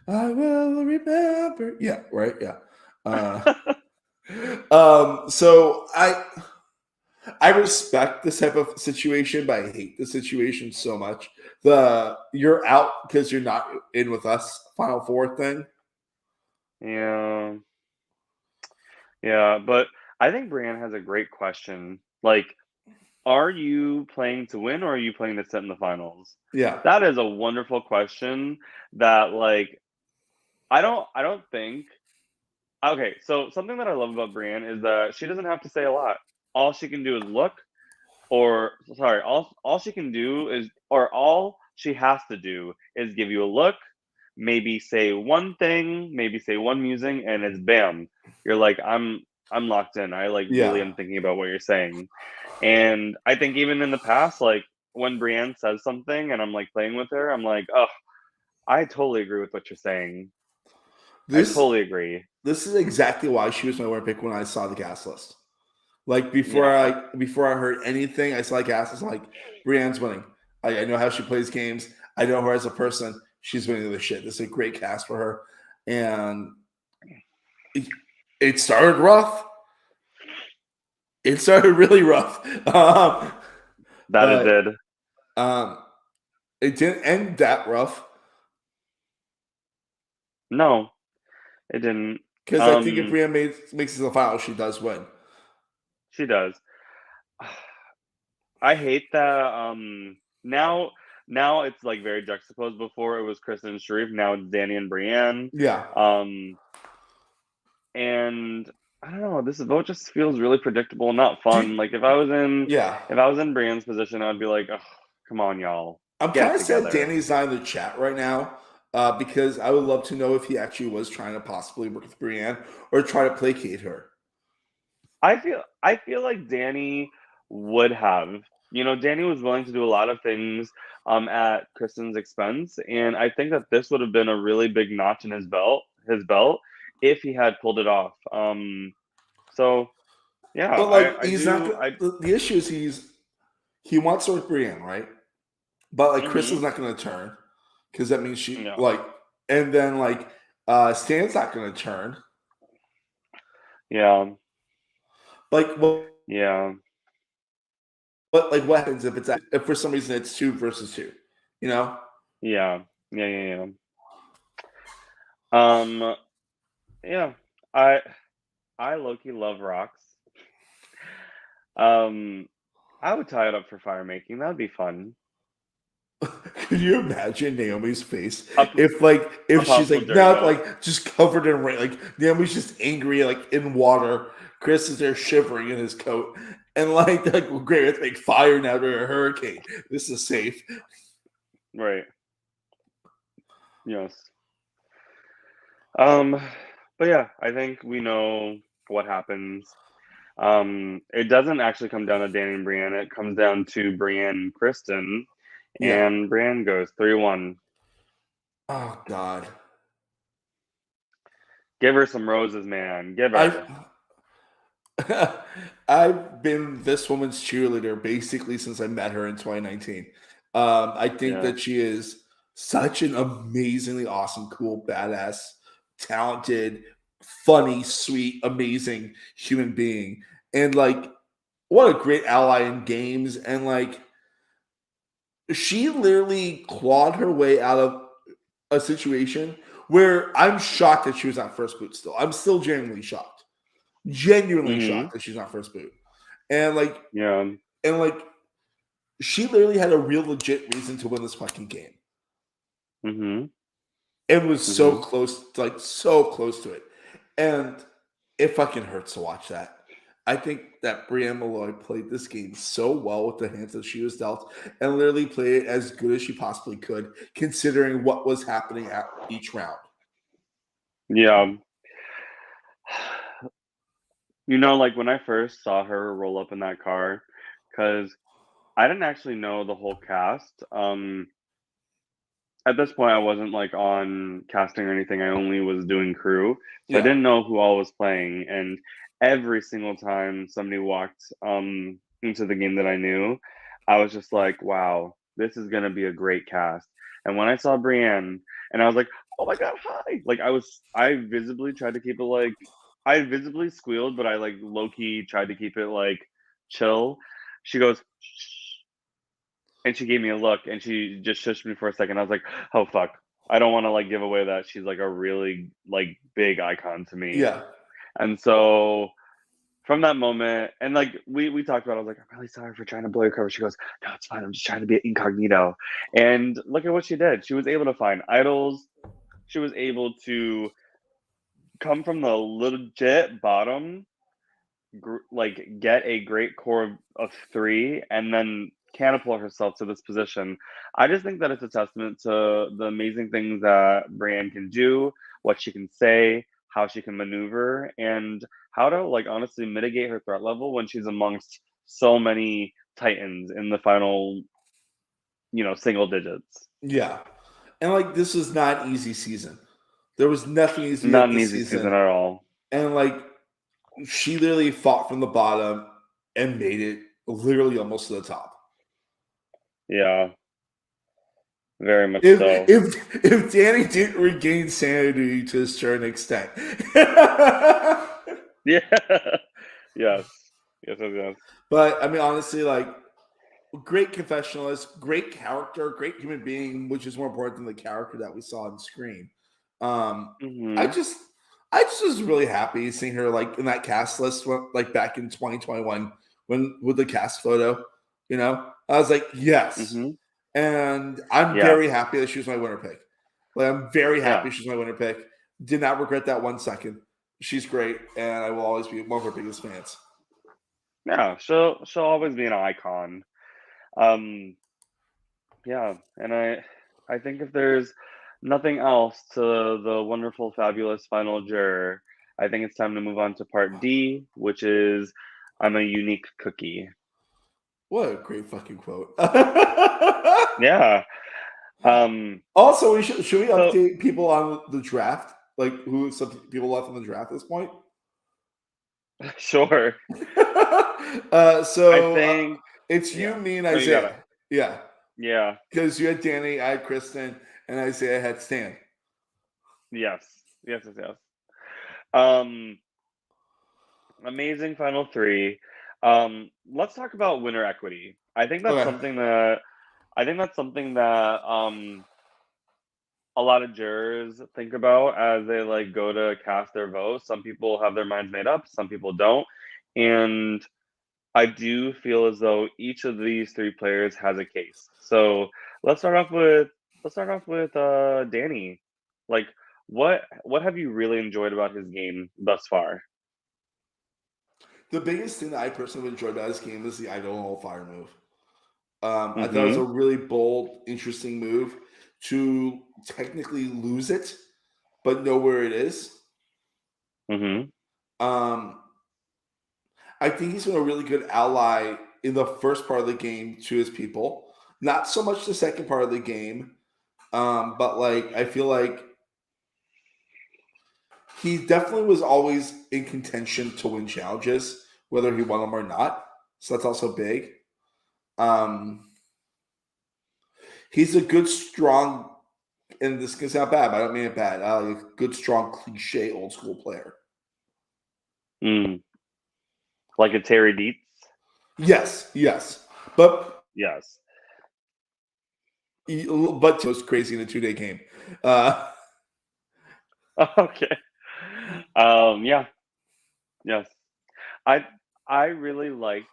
I will remember. Yeah, right. Yeah. Uh, so I respect this type of situation, but I hate the situation so much. The you're out because you're not in with us Final Four thing. Yeah, yeah. But I think Brienne has a great question. Like, are you playing to win or are you playing to sit in the finals? Yeah. That is a wonderful question that like I don't think okay, so something that I love about Brienne is that she doesn't have to say a lot. All she can do is look or sorry, all she can do is or all she has to do is give you a look, maybe say one thing, maybe say one musing, and it's bam. You're like, I'm locked in. I like really Yeah. am thinking about what you're saying. And I think even in the past, like when Brienne says something and I'm like playing with her, I'm like, oh, I totally agree with what you're saying. I This totally agree. this is exactly why she was my winner pick when I saw the cast list. Like Yeah. before I heard anything, I saw the cast. It's like Brienne's winning. I know how she plays games. I know her as a person. She's winning the shit. This is a great cast for her, and it started rough. It started really rough, That it but did. um, it didn't end that rough No, it didn't. because I think if Brienne makes it to the final, she does win. She does. I hate that. Now it's like very juxtaposed. Before it was Kristen and Sharif. Now it's Danny and Brienne. Yeah, Um, and I don't know. This vote just feels really predictable and not Dude, fun. Like yeah. if I was in Brienne's position, I'd be like, oh, come on, y'all, I'm get kind it of sad together. Danny's not in the chat right now because I would love to know if he actually was trying to possibly work with Brienne or try to placate her. I feel like Danny would have. You know, Danny was willing to do a lot of things at Kristen's expense, and I think that this would have been a really big notch in his belt if he had pulled it off. So Yeah, But like, I he's not. do. I The issue is he wants to with Brienne, right? But like, Chris is mm-hmm. not going to turn because that means she No. like, and then like, Stan's not going to turn. Yeah. Like, Yeah. what happens if for some reason it's 2 versus 2? You know? Yeah. Yeah. Yeah. Yeah. Yeah. I I low-key love rocks. Um, I would tie it up for fire making. That'd be fun. Could you imagine Naomi's face A, p- if a she's possible like dirty not note. like just covered in rain, like Naomi's just angry, like in water. Chris is there shivering in his coat, and like well, great, let's make fire now during a hurricane. This is safe. Right. Yes. Um, but yeah, I think we know what happens. It doesn't actually come down to Danny and Brienne. It comes down to Brienne and Kristen, Yeah. and Brienne goes 3-1. Oh God. Give her some roses, man. Give I've her. I've been this woman's cheerleader basically since I met her in 2019. I think Yeah. that she is such an amazingly awesome, cool, badass, talented, funny, sweet, amazing human being. And like, what a great ally in games. And like, she literally clawed her way out of a situation where I'm shocked that she was not first boot still. I'm still genuinely Mm-hmm. shocked that she's not first boot. And like, Yeah. and like, she literally had a real legit reason to win this fucking game. Mm-hmm. And was so Mm-hmm. close, like so close to it. And it fucking hurts to watch that. I think that Brienne Malloy played this game so well with the hands that she was dealt and literally played it as good as she possibly could, considering what was happening at each round. Yeah. You know, like when I first saw her roll up in that car, because I didn't actually know the whole cast. At this point, I wasn't like on casting or anything. I only was doing crew, so I Yeah. didn't know who all was playing. And every single time somebody walked into the game that I knew, I was just like, "Wow, this is gonna be a great cast." And when I saw Brienne, and I was like, "Oh my god, hi!" Like I visibly tried to keep it like, I visibly squealed, but I like low key tried to keep it like chill. She goes, and she gave me a look and she just shushed me for a second. I was like, "Oh fuck. I don't want to like give away that she's like a really like big icon to me." Yeah. And so from that moment, and like we talked about it, I was like, "I'm really sorry for trying to blow your cover." She goes, "No, it's fine. I'm just trying to be incognito." And look at what she did. She was able to find idols. She was able to come from the legit bottom, like get a great core of three, and then catapult herself to this position. I just think that it's a testament to the amazing things that Brienne can do, what she can say, how she can maneuver, and how to like honestly mitigate her threat level when she's amongst so many titans in the final, single digits. Yeah. And like, this was not an easy season. There was nothing easy Not at an this easy season season. at all. And like, she literally fought from the bottom and made it literally almost to the top. Yeah, very much If so. if Danny didn't regain sanity to a certain extent. Yeah. Yes. Yes, yes, yes. But I mean, honestly, like, great confessionalist, great character, great human being, which is more important than the character that we saw on screen. Um, I Hmm. just I just was really happy seeing her like in that cast list like back in 2021 when with the cast photo, I was like, yes. Hmm. And I'm Yes. very happy that she was my winner pick. Like, I'm very Yeah. happy she's my winner pick. Did not regret that 1 second. She's great, and I will always be one of her biggest fans. Yeah, she'll always be an icon. Um, yeah, and I think if there's nothing else to the wonderful, fabulous final juror, I think it's time to move on to part D, which is I'm a unique cookie. What a great fucking quote. Yeah. Um, Also, should we so update people on the draft? Like, who some people left in the draft at this point? Sure. I So think, it's you, yeah. me, and No, you got it. Isaiah. Yeah, Yeah. because you had Danny, I had Kristen, and Isaiah had Stan. Yes. Yes. Yes. Yes. Um, Amazing final three. Let's talk about winner equity. Okay. I think that's something that a lot of jurors think about as they like go to cast their vote. Some people have their minds made up, some people don't. And I do feel as though each of these three players has a case. So let's start off with Danny. Like what have you really enjoyed about his game thus far? The biggest thing that I personally enjoyed about this game is the idle fire move. I thought it was Mm-hmm. a really bold, interesting move to technically lose it, but know where it is. Mm-hmm. Um, I think he's been a really good ally in the first part of the game to his people. Not so much the second part of the game, but like I feel like he definitely was always in contention to win challenges, whether he won them or not. So that's also big. Um, he's a good, strong, and this can sound bad, but I don't mean it bad. A good, strong, cliche, old school player. Mm. Like a Terry Dietz? Yes, yes, but Yes. it was crazy in a 2-day game. Okay. Yeah. Yes. I I really liked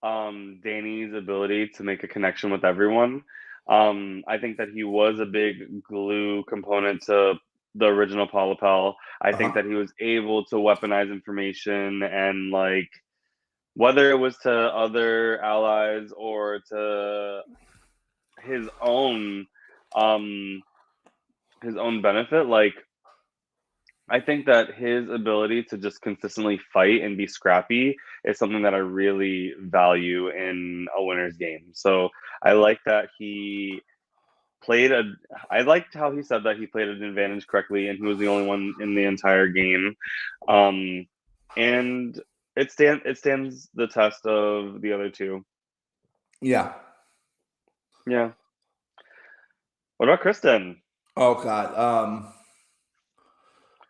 Danny's ability to make a connection with everyone. I think that he was a big glue component to the original Polypel. I think Uh-huh. that he was able to weaponize information and like whether it was to other allies or to his own um his own benefit, like I think that his ability to just consistently fight and be scrappy is something that I really value in a winner's game. So I like that he played a. I liked how he said that he played an advantage correctly, and he was the only one in the entire game. Um, and it stands the test of the other two. Yeah. Yeah. What about Kristen? Oh God.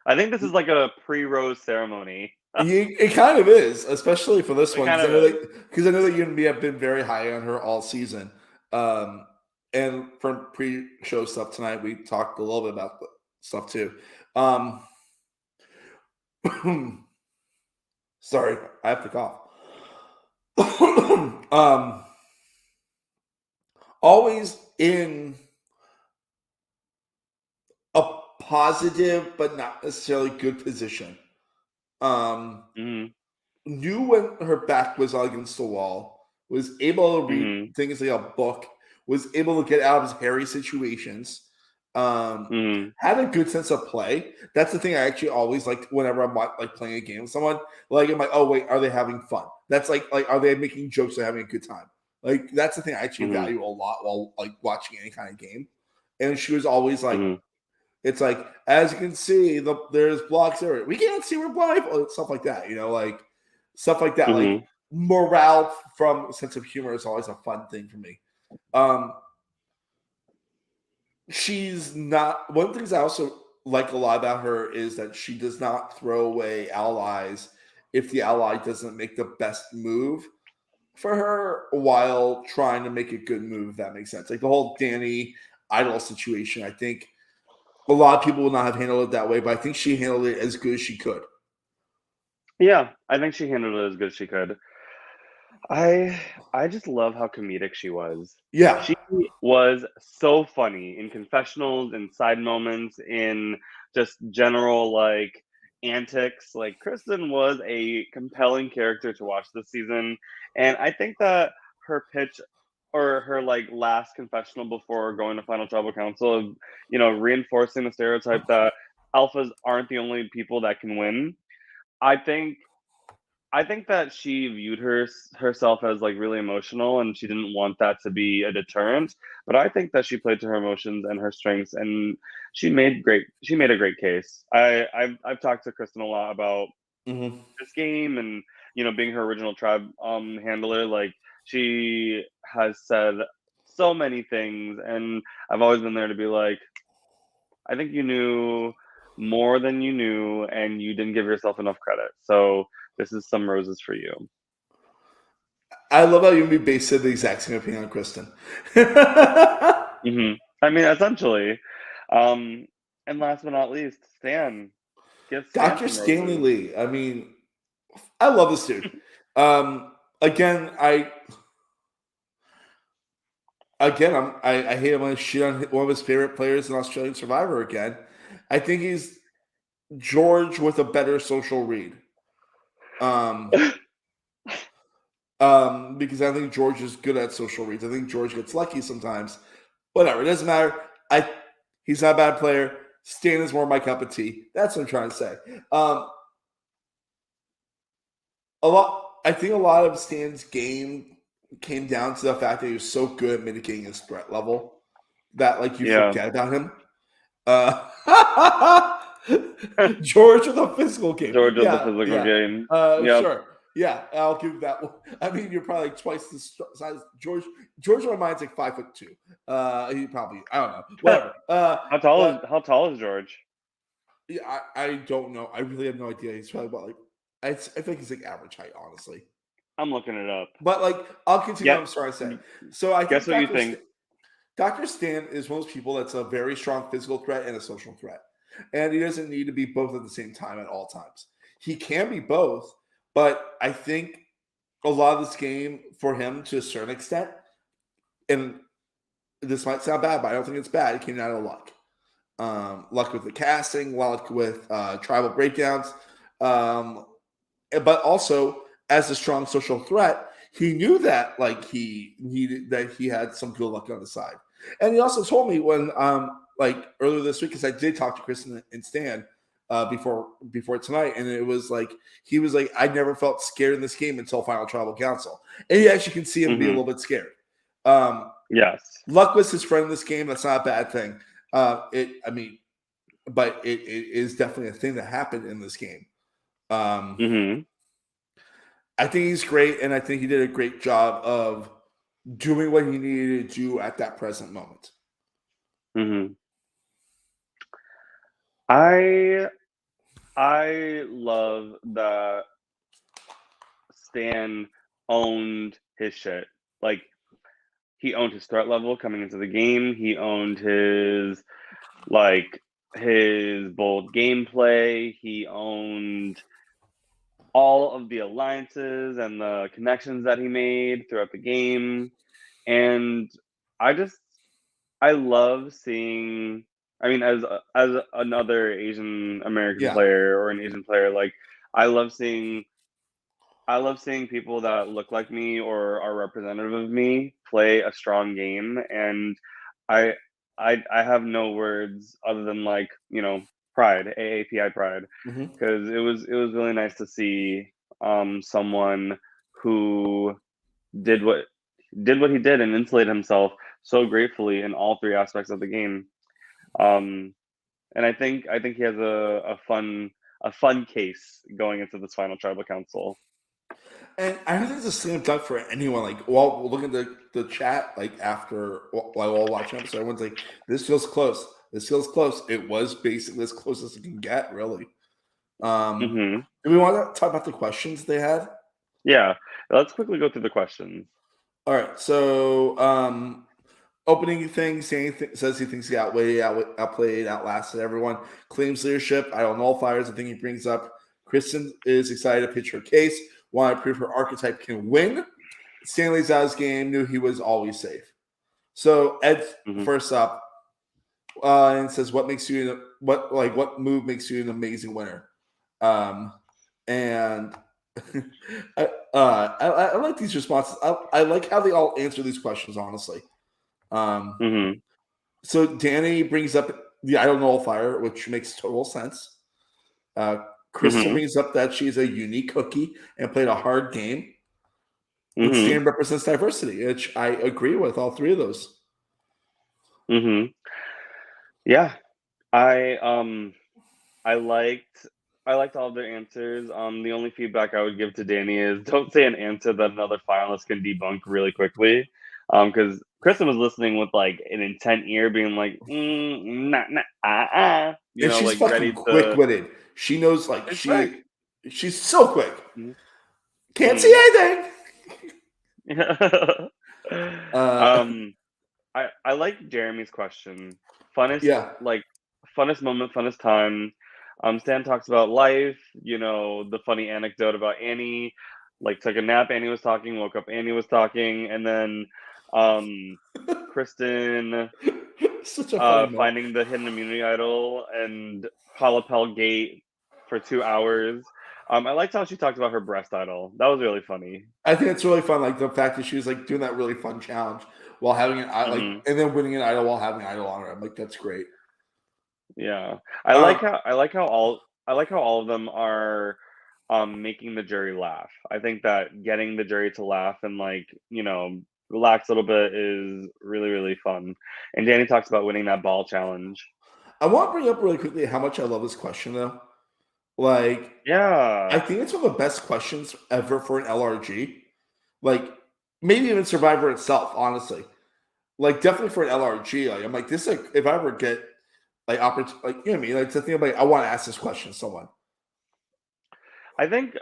I think this is like a pre-rose ceremony. It kind of is, especially for this It one, kind because of is. I know that you and me have been very high on her all season. Um, and from pre-show stuff tonight, we talked a little bit about the stuff too. Um, sorry, I have to cough. um, always in a positive but not necessarily good position. Um, Hmm. knew when her back was against the wall, was able to read Hmm. things like a book, was able to get out of his hairy situations, Hmm. had a good sense of play. That's the thing I actually always like whenever I'm like playing a game with someone. Like I'm like, oh wait, are they having fun? That's like are they making jokes or having a good time? Like that's the thing I actually Hmm. value a lot while like watching any kind of game. And she was always like, Hmm. it's like, as you can see, there's blocks there. We can't see we're blind. Stuff like that, like stuff like that. Like Hmm. morale from a sense of humor is always a fun thing for me. Um, she's not one of the things I also like a lot about her is that she does not throw away allies if the ally doesn't make the best move for her while trying to make a good move, if that makes sense. Like the whole Danny idol situation, I think a lot of people would not have handled it that way, but I think she handled it as good as she could. Yeah, I think she handled it as good as she could. I I just love how comedic she was. Yeah. She was so funny in confessionals, in side moments, in just general like antics. Like Kristen was a compelling character to watch this season, and I think that her pitch or her like last confessional before going to final tribal council of reinforcing the stereotype that alphas aren't the only people that can win. I think I think that she viewed herself as like really emotional, and she didn't want that to be a deterrent. But I think that she played to her emotions and her strengths, and she made a great case. I've talked to Kristen a lot about this game, and being her original tribe handler, like she has said so many things, and I've always been there to be like, I think you knew more than you knew, and you didn't give yourself enough credit. So this is some roses for you. I love how you and me both said the exact same opinion on Kristen. I mean, essentially. And last but not least, Stan. Give Stan Dr. some Stanley roses. Lee. I mean, I love this dude. Again, I hate him when I shit on one of his favorite players in Australian Survivor again. I think he's George with a better social read. Because I think George is good at social reads. I think George gets lucky sometimes. Whatever, it doesn't matter. He's not a bad player. Stan is more my cup of tea. That's what I'm trying to say. I think a lot of Stan's game came down to the fact that he was so good at mitigating his threat level that you forget about him. George with a physical game. George with the physical game. Sure. Yeah, I'll give that one. I mean, you're probably twice the size. George in my mind's like 5'2". He probably, I don't know, whatever. How tall is George? Yeah, I don't know. I really have no idea. He's probably about I think he's like average height, honestly. I'm looking it up. But I'll continue. I'm sorry to say. So I guess what you think. Dr. Stan is one of those people that's a very strong physical threat and a social threat. And he doesn't need to be both at the same time at all times. He can be both, but I think a lot of this game for him to a certain extent, and this might sound bad, but I don't think it's bad. It came out of luck. Luck with the casting, luck with tribal breakdowns. But also, as a strong social threat, he knew that he had some good luck on the side. And he also told me when earlier this week, because I did talk to Kristen and Stan before tonight, and it was he was like, I never felt scared in this game until Final Tribal Council. And you actually can see him be a little bit scared. Yes. Luck was his friend in this game. That's not a bad thing. But it is definitely a thing that happened in this game. I think he's great, and I think he did a great job of doing what he needed to do at that present moment. I love that Stan owned his shit. He owned his threat level coming into the game. He owned his bold gameplay. He owned all of the alliances and the connections that he made throughout the game. And I love seeing, I mean, as another Asian American player or an Asian player, I love seeing people that look like me or are representative of me play a strong game. And I have no words other than pride, AAPI pride, because it was really nice to see someone who did what he did and insulated himself so gratefully in all three aspects of the game. And I think he has a fun case going into this final tribal council. And I don't think it's a slam dunk for anyone. While looking at the chat, while watching episode, everyone's like, "This feels close. This feels close." It was basically as close as it can get, really. Do we want to talk about the questions they had? Yeah, let's quickly go through the questions. All right. So, opening thing, says he thinks he outplayed, outlasted everyone. Claims leadership. I don't know fires. I think he brings up. Kristen is excited to pitch her case. Want to prove her archetype can win. Stanley's out of his game. Knew he was always safe. So Ed, first up, and says, "What move makes you an amazing winner?" And I like these responses. I like how they all answer these questions, honestly. So Danny brings up the I don't know fire, which makes total sense. Kristen brings up that she's a unique cookie and played a hard game. But Stan represents diversity, which I agree with all three of those. Yeah, I liked I liked all their answers. The only feedback I would give to Danny is don't say an answer that another finalist can debunk really quickly. Because Kristen was listening with like an intent ear, being like, nah, nah, And she's like fucking ready to. quick-witted. She knows, like, It's quick. she's so quick. Can't see Mm-hmm. anything. I like Jeremy's question. Funnest Yeah. funnest moment, funnest time. Stan talks about life, the funny anecdote about Annie, like took a nap, Annie was talking, woke up, Annie was talking, and then Kristen Such a funny moment. finding the hidden immunity idol and Palapel Gate for 2 hours. I liked how she talked about her breast idol. That was really funny. I think it's really fun, like the fact that she was like doing that really fun challenge while having an like, Hmm. and then winning an idol while having an idol on her. I'm like, that's great. Yeah, Um, I like how all of them are making the jury laugh. I think that getting the jury to laugh and like relax a little bit is really really fun. And Danny talks about winning that ball challenge. I want to bring up really quickly how much I love this question though. Like, I Yeah, think it's one of the best questions ever for an LRG. Like, maybe even Survivor itself, honestly. Like, definitely for an LRG. Like, I'm like, this is like, if I ever get like opportunity, like, you know what I mean? Like, it's a thing. I'm like, I want to ask this question to someone. I think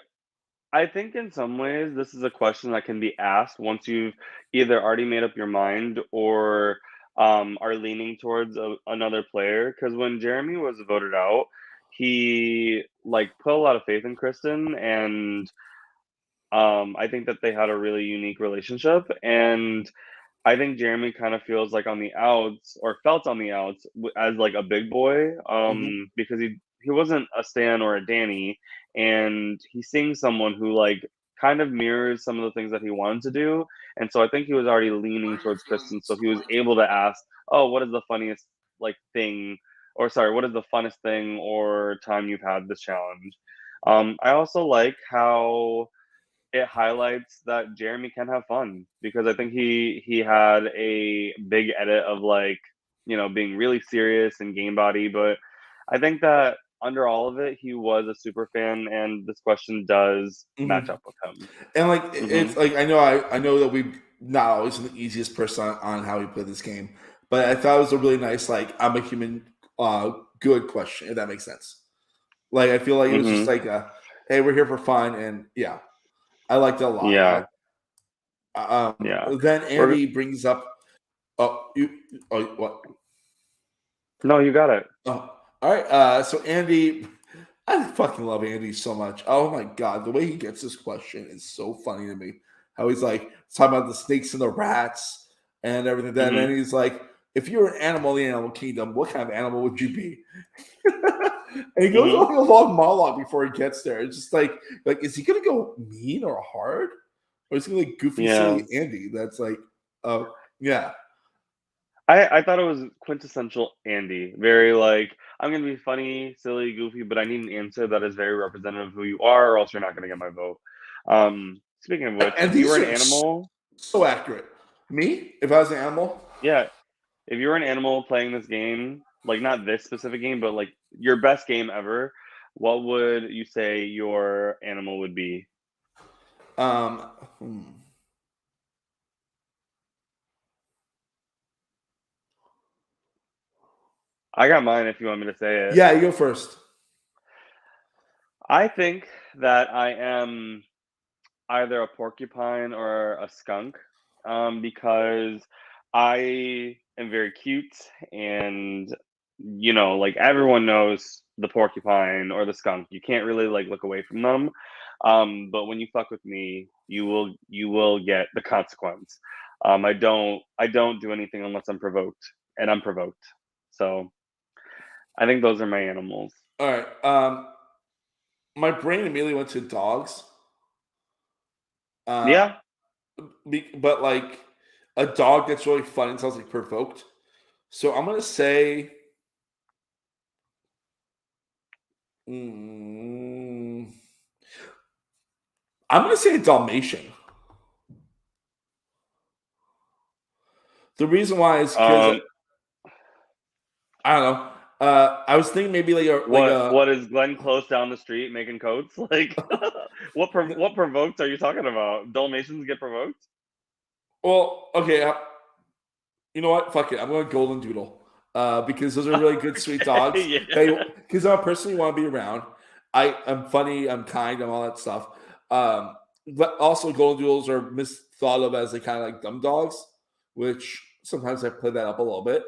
I think in some ways this is a question that can be asked once you've either already made up your mind or are leaning towards another player. Because when Jeremy was voted out, he like put a lot of faith in Kristen, and I think that they had a really unique relationship. And I think Jeremy kind of feels like on the outs or felt on the outs as like a big boy, Mhm. because he wasn't a Stan or a Danny, and he's seeing someone who like kind of mirrors some of the things that he wanted to do, and so I think he was already leaning towards Kristen, so he was able to ask, "Oh, what is the funniest like thing?" Or sorry, what is the funnest thing or time you've had this challenge? I also like how it highlights that Jeremy can have fun because I think he had a big edit of like, being really serious and game body, but I think that under all of it, he was a super fan, and this question does match Mhm. up with him. And like, Hmm. it's like, I know that we not always the easiest person on how we play this game, but I thought it was a really nice, like, I'm a human, good question, if that makes sense. Like, I feel like it was just Hmm. like hey, we're here for fun, and yeah, I liked it a lot. Yeah. Yeah. Then We're Andy brings up, what? no, you got it. Oh, all right. So Andy, I fucking love Andy so much. Oh my god, the way he gets this question is so funny to me. How he's like talking about the snakes and the rats and everything. Then Hmm. and he's like, if you were an animal in the animal kingdom, what kind of animal would you be? And he goes Hmm. on a long monologue before he gets there. It's just like, is he gonna go mean or hard, or is he gonna like goofy, Yeah. silly Andy? That's like, yeah. I thought it was quintessential Andy. Very like, I'm gonna be funny, silly, goofy, but I need an answer that is very representative of who you are, or else you're not gonna get my vote. Speaking of which, And if you were these an are animal, so accurate. Me, if I was an animal, yeah, if you were an animal playing this game, like not this specific game, but like your best game ever, what would you say your animal would be? um, hmm. I got mine if you want me to say it. Yeah, you go first. I think that I am either a porcupine or a skunk, because I am very cute and like everyone knows the porcupine or the skunk. You can't really like look away from them. But when you fuck with me, you will get the consequence. I don't do anything unless I'm provoked, and I'm provoked. So I think those are my animals. All right. My brain immediately went to dogs. Uh, Yeah. but like a dog that's really fun and sounds like provoked. So I'm gonna say, mm, I'm gonna say a Dalmatian. The reason why is because Um. I don't know. I was thinking maybe What is Glenn Close down the street making coats? Like, what provoked are you talking about? Dalmatians get provoked? Well, okay. You know what? Fuck it. I'm going Golden Doodle because those are really good, sweet dogs. Yeah. Because I'm a person you want to be around. I'm funny. I'm kind. I'm all that stuff. But also, Golden Doodles are misthought of as kind of like dumb dogs, which sometimes I play that up a little bit.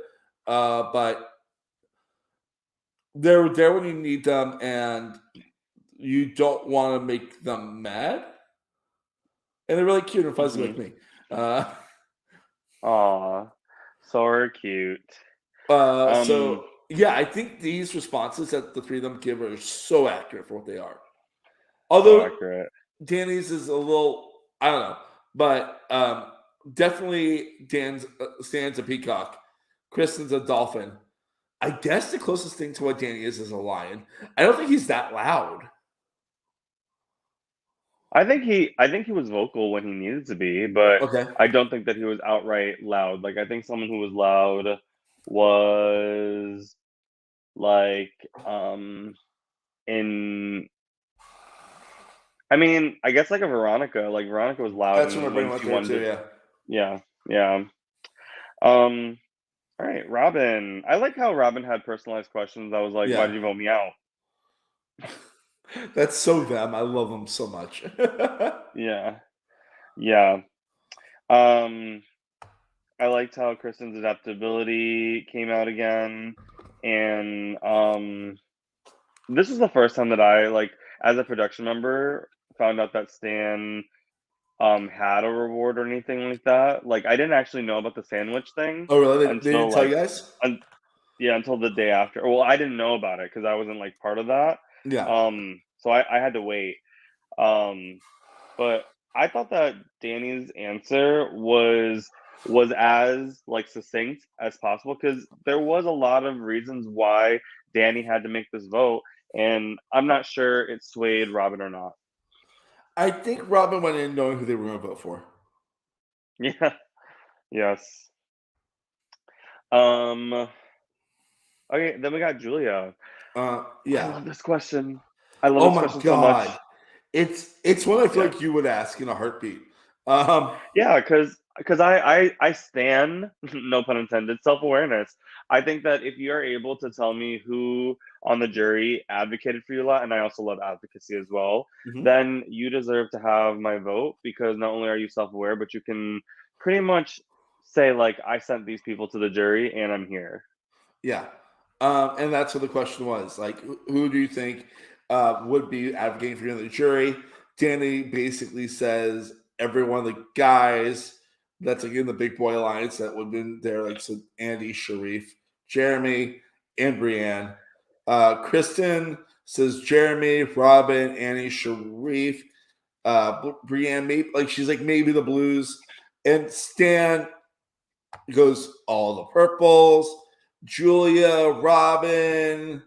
But they're there when you need them, and you don't want to make them mad. And they're really cute and fuzzy like me. Aw, so cute. So yeah, I think these responses that the three of them give are so accurate for what they are. So Although accurate. Danny's is a little, I don't know, but definitely Stan's a peacock, Kristen's a dolphin. I guess the closest thing to what Danny is a lion. I don't think he's that loud. I think he was vocal when he needed to be, but Okay. I don't think that he was outright loud. Like, I think someone who was loud was like in I mean, I guess like a Veronica. Like, Veronica was loud That's what and I'm bringing when up she there wanted too, to. yeah. Yeah, yeah. Um all right, Robin. I like how Robin had personalized questions. I was like, why Yeah. did you vote me out? That's so them. I love them so much. Yeah. Yeah. Um I liked how Kristen's adaptability came out again, and this was the first time that I, like, as a production member, found out that Stan had a reward or anything like that. Like, I didn't actually know about the sandwich thing Oh, really? They until didn't tell like you guys? yeah, until the day after. Well, I didn't know about it because I wasn't like part of that. Yeah. So I had to wait. Um, but I thought that Danny's answer was as like succinct as possible because there was a lot of reasons why Danny had to make this vote, and I'm not sure it swayed Robin or not. I think Robin went in knowing who they were going to vote for. Yeah. Yes. Um. Okay. Then we got Julia. I Yeah. love this question. I love Oh this my question so much. god. It's one I feel Yeah. like you would ask in a heartbeat. Um, Yeah, because I stan, no pun intended, self-awareness. I think that if you are able to tell me who on the jury advocated for you a lot, and I also love advocacy as well, mhm. then you deserve to have my vote because not only are you self-aware, but you can pretty much say like I sent these people to the jury and I'm here. Yeah. And that's what the question was. Like, who do you think would be advocating for you in the jury? Danny basically says every one of the guys that's like in the big boy alliance that would have been there, like so Andy, Sharif, Jeremy, and Brienne. Kristen says Jeremy, Robin, Annie, Sharif, Brienne, maybe like she's like maybe the blues. And Stan goes all the purples. Julia, Robin,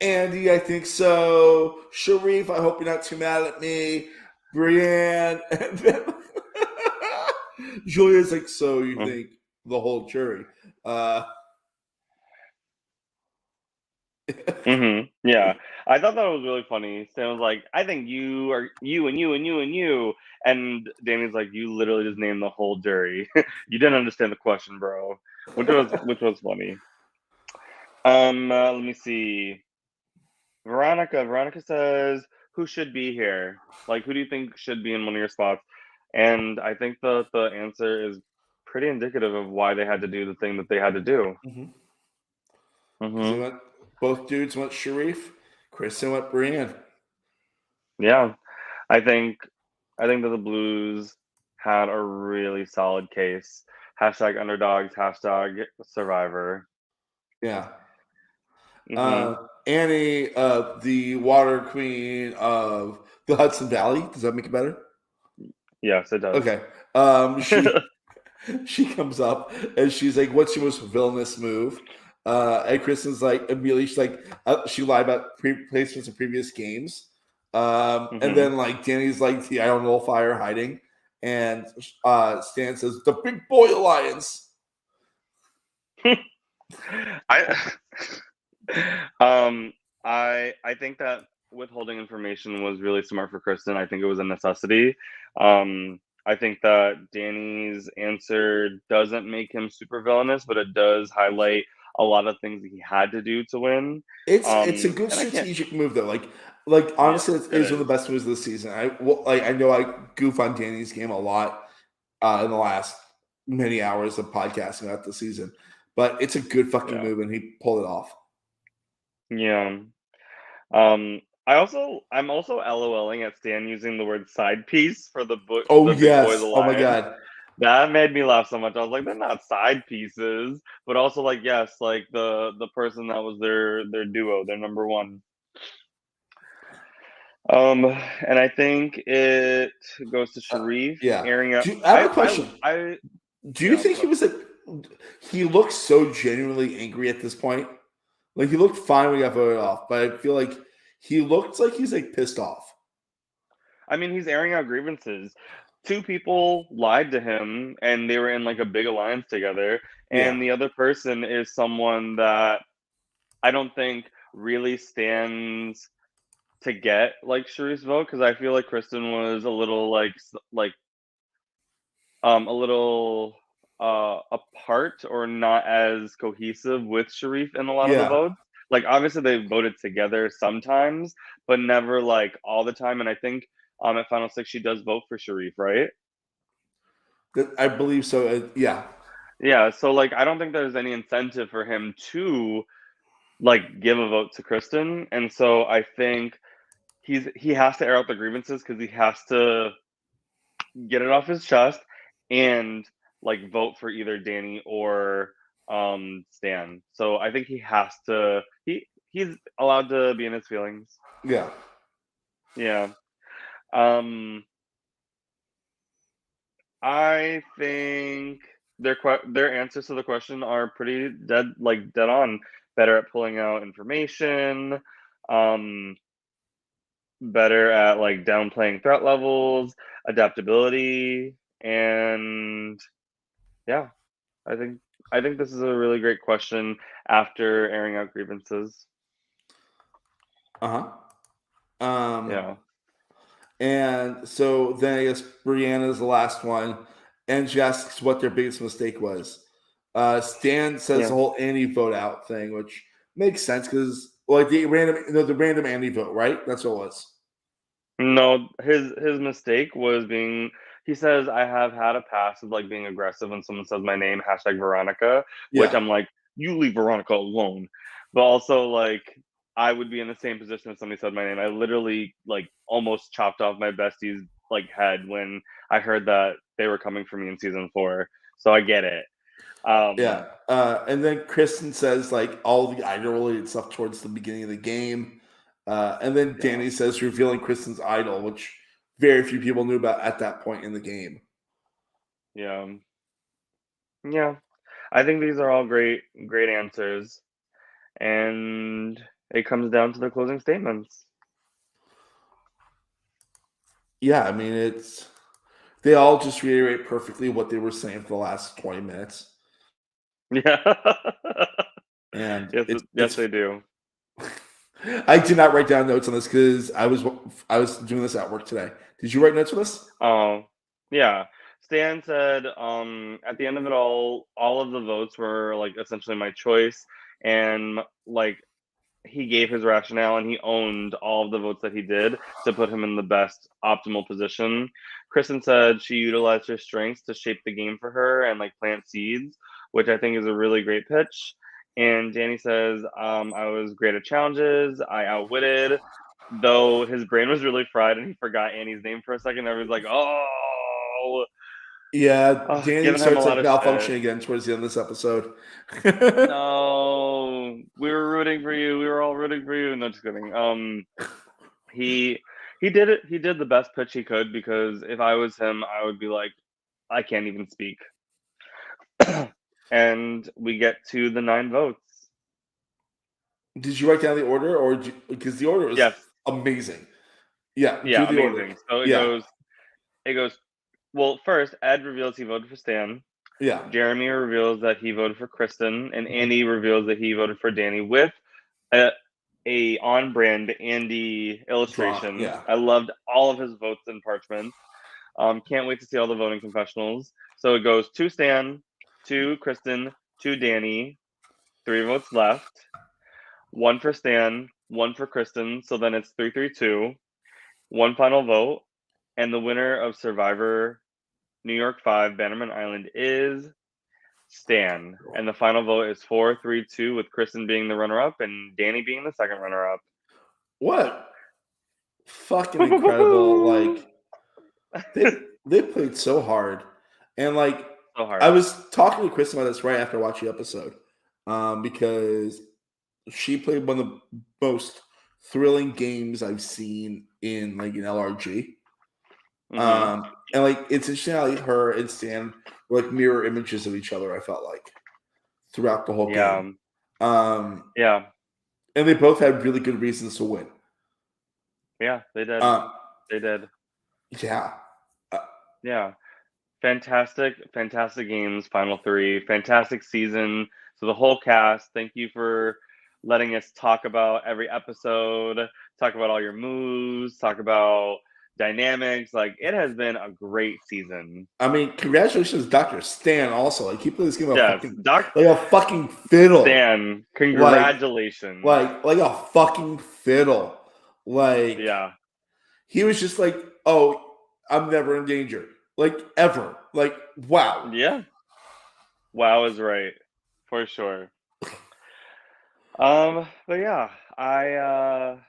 Andy, I think so. Sharif, I hope you're not too mad at me. Brienne, and then Julia's like, so you Mm. think the whole jury? Uh, Yeah, I thought that was really funny. Stan was like, "I think you are you and you and you and you," and Danny's like, "You literally just named the whole jury. You didn't understand the question, bro," which was funny. Let me see. Veronica says, "Who should be here? Like, who do you think should be in one of your spots?" And I think the answer is pretty indicative of why they had to do the thing that they had to do. Because they Hmm. went, both dudes went Sharif. Kristen went Brienne. Yeah, I think I think that the Blues had a really solid case. Hashtag underdogs. Hashtag survivor. Yeah. Hmm. Annie, the water queen of the Hudson Valley. Does that make it better? Yes, it does. Okay. She comes up and she's like, "What's your most villainous move?" And Kristen's like, immediately she's like, she lied about placements in previous games. And Hmm. then like Danny's like the Iron Wolf fire hiding, and Stan says the Big Boy Alliance. I I think that withholding information was really smart for Kristen. I think it was a necessity. I think that Danny's answer doesn't make him super villainous, but it does highlight a lot of things that he had to do to win. It's a good And I can't. strategic move though. Like Yeah, honestly, it it is one is. of the best moves of the season. I know I goof on Danny's game a lot in the last many hours of podcasting about the season, but it's a good fucking Yeah, move, and he pulled it off. yeah. I'm also LOLing at Stan using the word side piece for Oh the big boy the yes! Oh my lion. god! That made me laugh so much. I was like, they're not side pieces, but also like yes, like the person that was their duo, their number one. And I think it goes to Sharif Yeah. airing out. I have a question. Do you Yeah, think he was like? He looked so genuinely angry at this point. Like he looked fine when he got voted off, but I feel like he looked like he's like pissed off. I mean, he's airing out grievances. Two people lied to him, and they were in like a big alliance together. Yeah. And the other person is someone that I don't think really stands to get like Sharif's vote because I feel like Kristen was a little a little apart or not as cohesive with Sharif in a lot of the Yeah. votes. Like obviously they voted together sometimes, but never like all the time. And I think at Final Six she does vote for Sharif, right? I believe so. Yeah. Yeah. So like I don't think there's any incentive for him to like give a vote to Kristen. And so I think he has to air out the grievances because he has to get it off his chest and like vote for either Danny or Stan. So I think he has to he's allowed to be in his feelings. Yeah. Yeah. Um I think their answers to the question are pretty dead on. Better at pulling out information, um better at like downplaying threat levels, adaptability, and yeah, I think I think this is a really great question after airing out grievances. Uh-huh. Yeah. And so then I guess Brianna's the last one, and she asks what their biggest mistake was. Stan says Yeah. the whole Annie vote out thing, which makes sense because like the random Annie vote, right? That's what it was. No, his mistake was being he says I have had a past of like being aggressive when someone says my name, hashtag Veronica, which Yeah, I'm like, you leave Veronica alone. But also like I would be in the same position if somebody said my name. I literally like almost chopped off my bestie's like head when I heard that they were coming for me in season 4. So I get it. yeah. And then Kristen says like all the idol related stuff towards the beginning of the game. And then Yeah. Danny says revealing Kristen's idol, which very few people knew about at that point in the game. Yeah. Yeah. I think these are all great answers. And it comes down to the closing statements. Yeah, I mean they all just reiterate perfectly what they were saying for the last 20 minutes. Yeah. And Yes, they do. I did not write down notes on this because I was doing this at work today. Did you write notes for this? Oh, yeah. Stan said, at the end of it all of the votes were like essentially my choice, and like he gave his rationale and he owned all of the votes that he did to put him in the best optimal position. Kristen said she utilized her strengths to shape the game for her and like plant seeds, which I think is a really great pitch. And Danny says, I was great at challenges. I outwitted, though his brain was really fried and he forgot Annie's name for a second. Everyone's like, oh, Yeah, Danny giving him a starts lot like of shit. malfunctioning again towards the end of this episode. No, we were rooting for you. We were all rooting for you. No, just kidding. He he did it. He did the best pitch he could because if I was him, I would be like, I can't even speak. And we get to the 9 votes. Did you write down the order, or because the order was Yes, amazing? Yeah, do yeah, the order. amazing. So it Yeah, goes. It goes. Well, first, Ed reveals he voted for Stan. Yeah. Jeremy reveals that he voted for Kristen, and Andy reveals that he voted for Danny with a on-brand Andy illustration. Yeah. I loved all of his votes in parchment. Can't wait to see all the voting confessionals. So it goes 2 Stan, 2 Kristen, 2 Danny, 3 votes left. 1 for Stan, 1 for Kristen. So then it's 3-3-2. 1 final vote, and the winner of Survivor New York 5 Bannerman Island is Stan. And the final vote is 4-3-2, with Kristen being the runner-up and Danny being the second runner-up. What fucking incredible! Like they played so hard, and like So hard. I was talking to Kristen about this right after watching the episode, because she played one of the most thrilling games I've seen in like an LRG. Mm-hmm. And like it's interesting how like, her and Stan were like mirror images of each other. I felt like throughout the whole game. Yeah. And they both had really good reasons to win. Yeah, they did. They did. Yeah. Yeah. Fantastic games, final 3. Fantastic season. So the whole cast, thank you for letting us talk about every episode, talk about all your moves, talk about dynamics. Like, it has been a great season. I mean, congratulations, Dr. Stan, also. Like, he played this game Yes, like a fucking fiddle. Stan, congratulations. Like a fucking fiddle. Like, yeah. He was just like, oh, I'm never in danger. Like, ever. Like, wow. Yeah. Wow is right. For sure. But yeah, I'm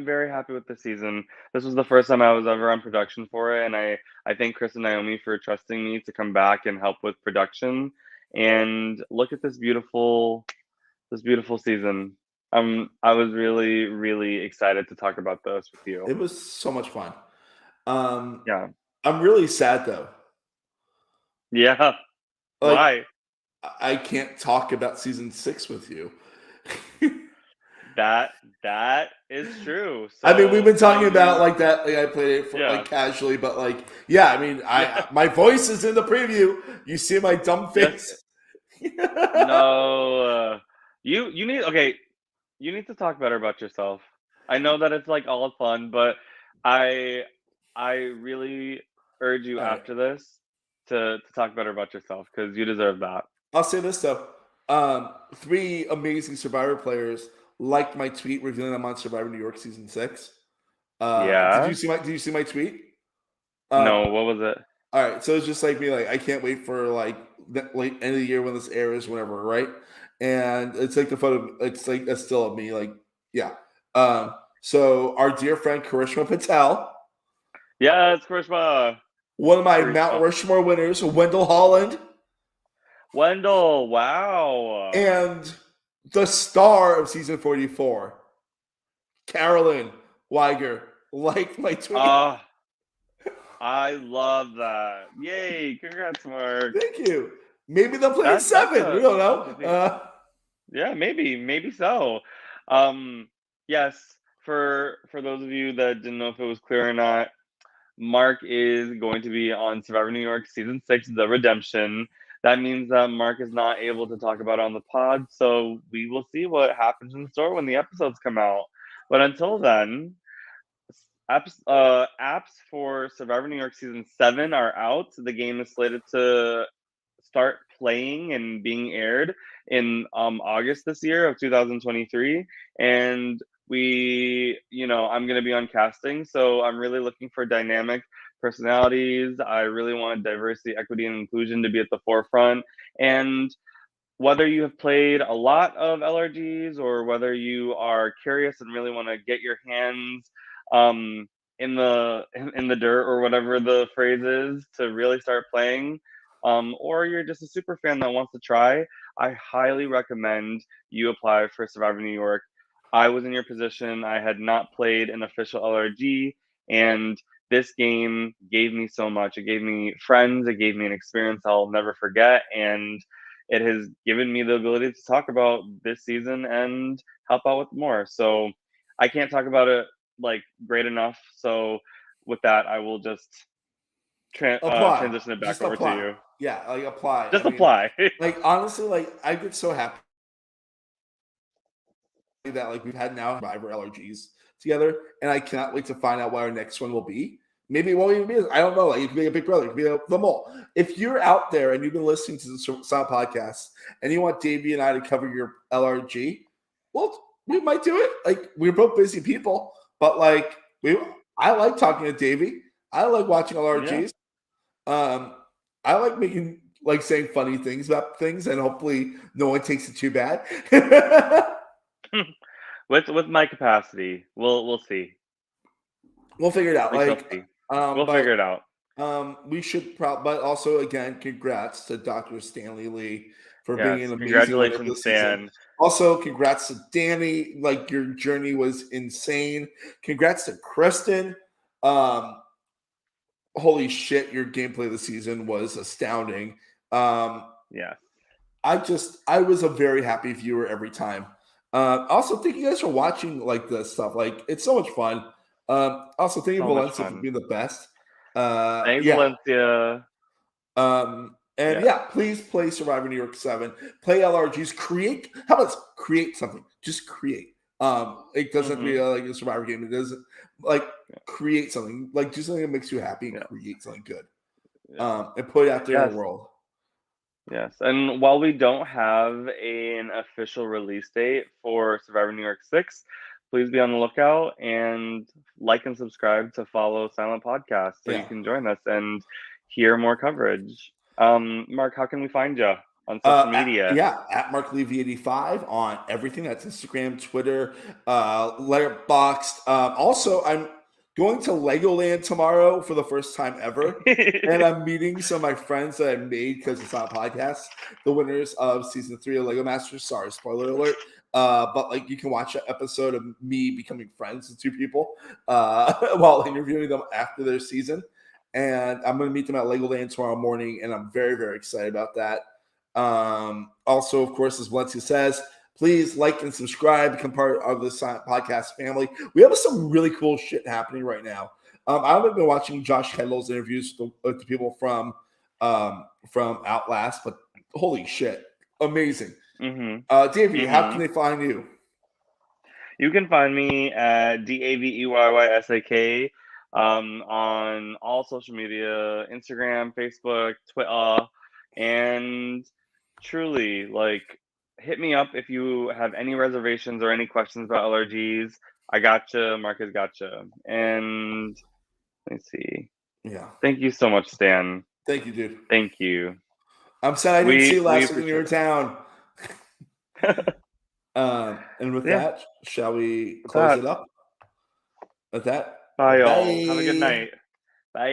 very happy with the season. This was the first time I was ever on production for it, and I thank Chris and Naomi for trusting me to come back and help with production. And look at this beautiful season. I was really excited to talk about this with you. It was so much fun. Yeah. I'm really sad though. Yeah. Like, why? I can't talk about season 6 with you. That is true. So, I mean, we've been talking about like that. Like I played it for like casually, but like, yeah. I mean, my voice is in the preview. You see my dumb face. No, you need You need to talk better about yourself. I know that it's like all fun, but I really urge you after this to talk better about yourself, because you deserve that. I'll say this though. 3 amazing Survivor players liked my tweet revealing I'm on Survivor New York season 6. Did you see my tweet? No, what was it? All right, so it's just like me, like I can't wait for like the late end of the year when this airs, whatever, right? And it's like the photo. It's like that's still of me, like yeah. So our dear friend Karishma Patel. Yeah, it's Karishma. One of my Mount Rushmore winners, Wendell Holland. Wendell, wow. And the star of season 44, Carolyn Weiger, liked my tweet. I love that. Yay, congrats, Mark. Thank you. Maybe they'll play 7. We don't know. Yeah, maybe so. Yes, for those of you that didn't know if it was clear or not, Mark is going to be on Survivor New York season 6, The Redemption. That means that Mark is not able to talk about it on the pod, so we will see what happens in store when the episodes come out. But until then, apps for Survivor New York season 7 are out. The game is slated to start playing and being aired in August this year of 2023, and I'm going to be on casting, so I'm really looking for dynamic personalities. I really want diversity, equity, and inclusion to be at the forefront. And whether you have played a lot of LRGs or whether you are curious and really want to get your hands in the dirt, or whatever the phrase is, to really start playing, or you're just a super fan that wants to try, I highly recommend you apply for Survivor New York. I was in your position. I had not played an official LRG, and this game gave me so much. It gave me friends. It gave me an experience I'll never forget, and it has given me the ability to talk about this season and help out with more. So I can't talk about it like great enough. So with that, I will just transition it back Just over apply. to you. Yeah, like apply. Just apply. Like honestly, like I get so happy that like we've had now Survivor LRGs together, and I cannot wait to find out what our next one will be. Maybe it won't even be. I don't know. Like it could be a Big Brother. It could be the mole. If you're out there and you've been listening to the Sound Podcast and you want Davey and I to cover your LRG, well, we might do it. Like we're both busy people, but like I like talking to Davey. I like watching LRGs. Yeah. I like saying funny things about things, and hopefully no one takes it too bad. With my capacity, we'll see. We'll figure it out. We'll figure it out. We should but also again, congrats to Dr. Stanley Lee for being an amazing congratulations, Stan. Also, congrats to Danny. Like your journey was insane. Congrats to Kristen. Holy shit, your gameplay of the season was astounding. Yeah. I was a very happy viewer every time. Also, thank you guys for watching like this stuff. Like it's so much fun. Also, thank you, Valencia, for being the best. Thanks, Valencia. Please play Survivor New York 7. Play LRGs. How about create something? Just create. It doesn't be like a Survivor game. It doesn't create something. Like do something that makes you happy and create something good. And put it out there in the world. Yes, and while we don't have an official release date for Survivor New York 6, please be on the lookout and like and subscribe to follow Silent Podcast so you can join us and hear more coverage. Mark, how can we find you on social media? At MarkLevy85 on everything. That's Instagram, Twitter, Letterboxd. Also, I'm going to Legoland tomorrow for the first time ever. And I'm meeting some of my friends that I made because it's not a podcast. The winners of season 3 of Lego Masters. Sorry, spoiler alert. But like you can watch an episode of me becoming friends with 2 people while interviewing them after their season. And I'm going to meet them at Legoland tomorrow morning. And I'm very, very excited about that. Also, of course, as Valencia says, please like and subscribe, become part of the podcast family. We have some really cool shit happening right now. I haven't been watching Josh Kendall's interviews with the people from Outlast, but holy shit, amazing. Davey, how can they find you? You can find me at DAVEYYSAK on all social media, Instagram, Facebook, Twitter, and truly, like, hit me up if you have any reservations or any questions about LRGs. I gotcha. Mark has gotcha. And let me see. Yeah. Thank you so much, Stan. Thank you, dude. Thank you. I'm sad I didn't see you last week when you were in town. And with that, shall we close it up? With that, bye, y'all. Have a good night. Bye.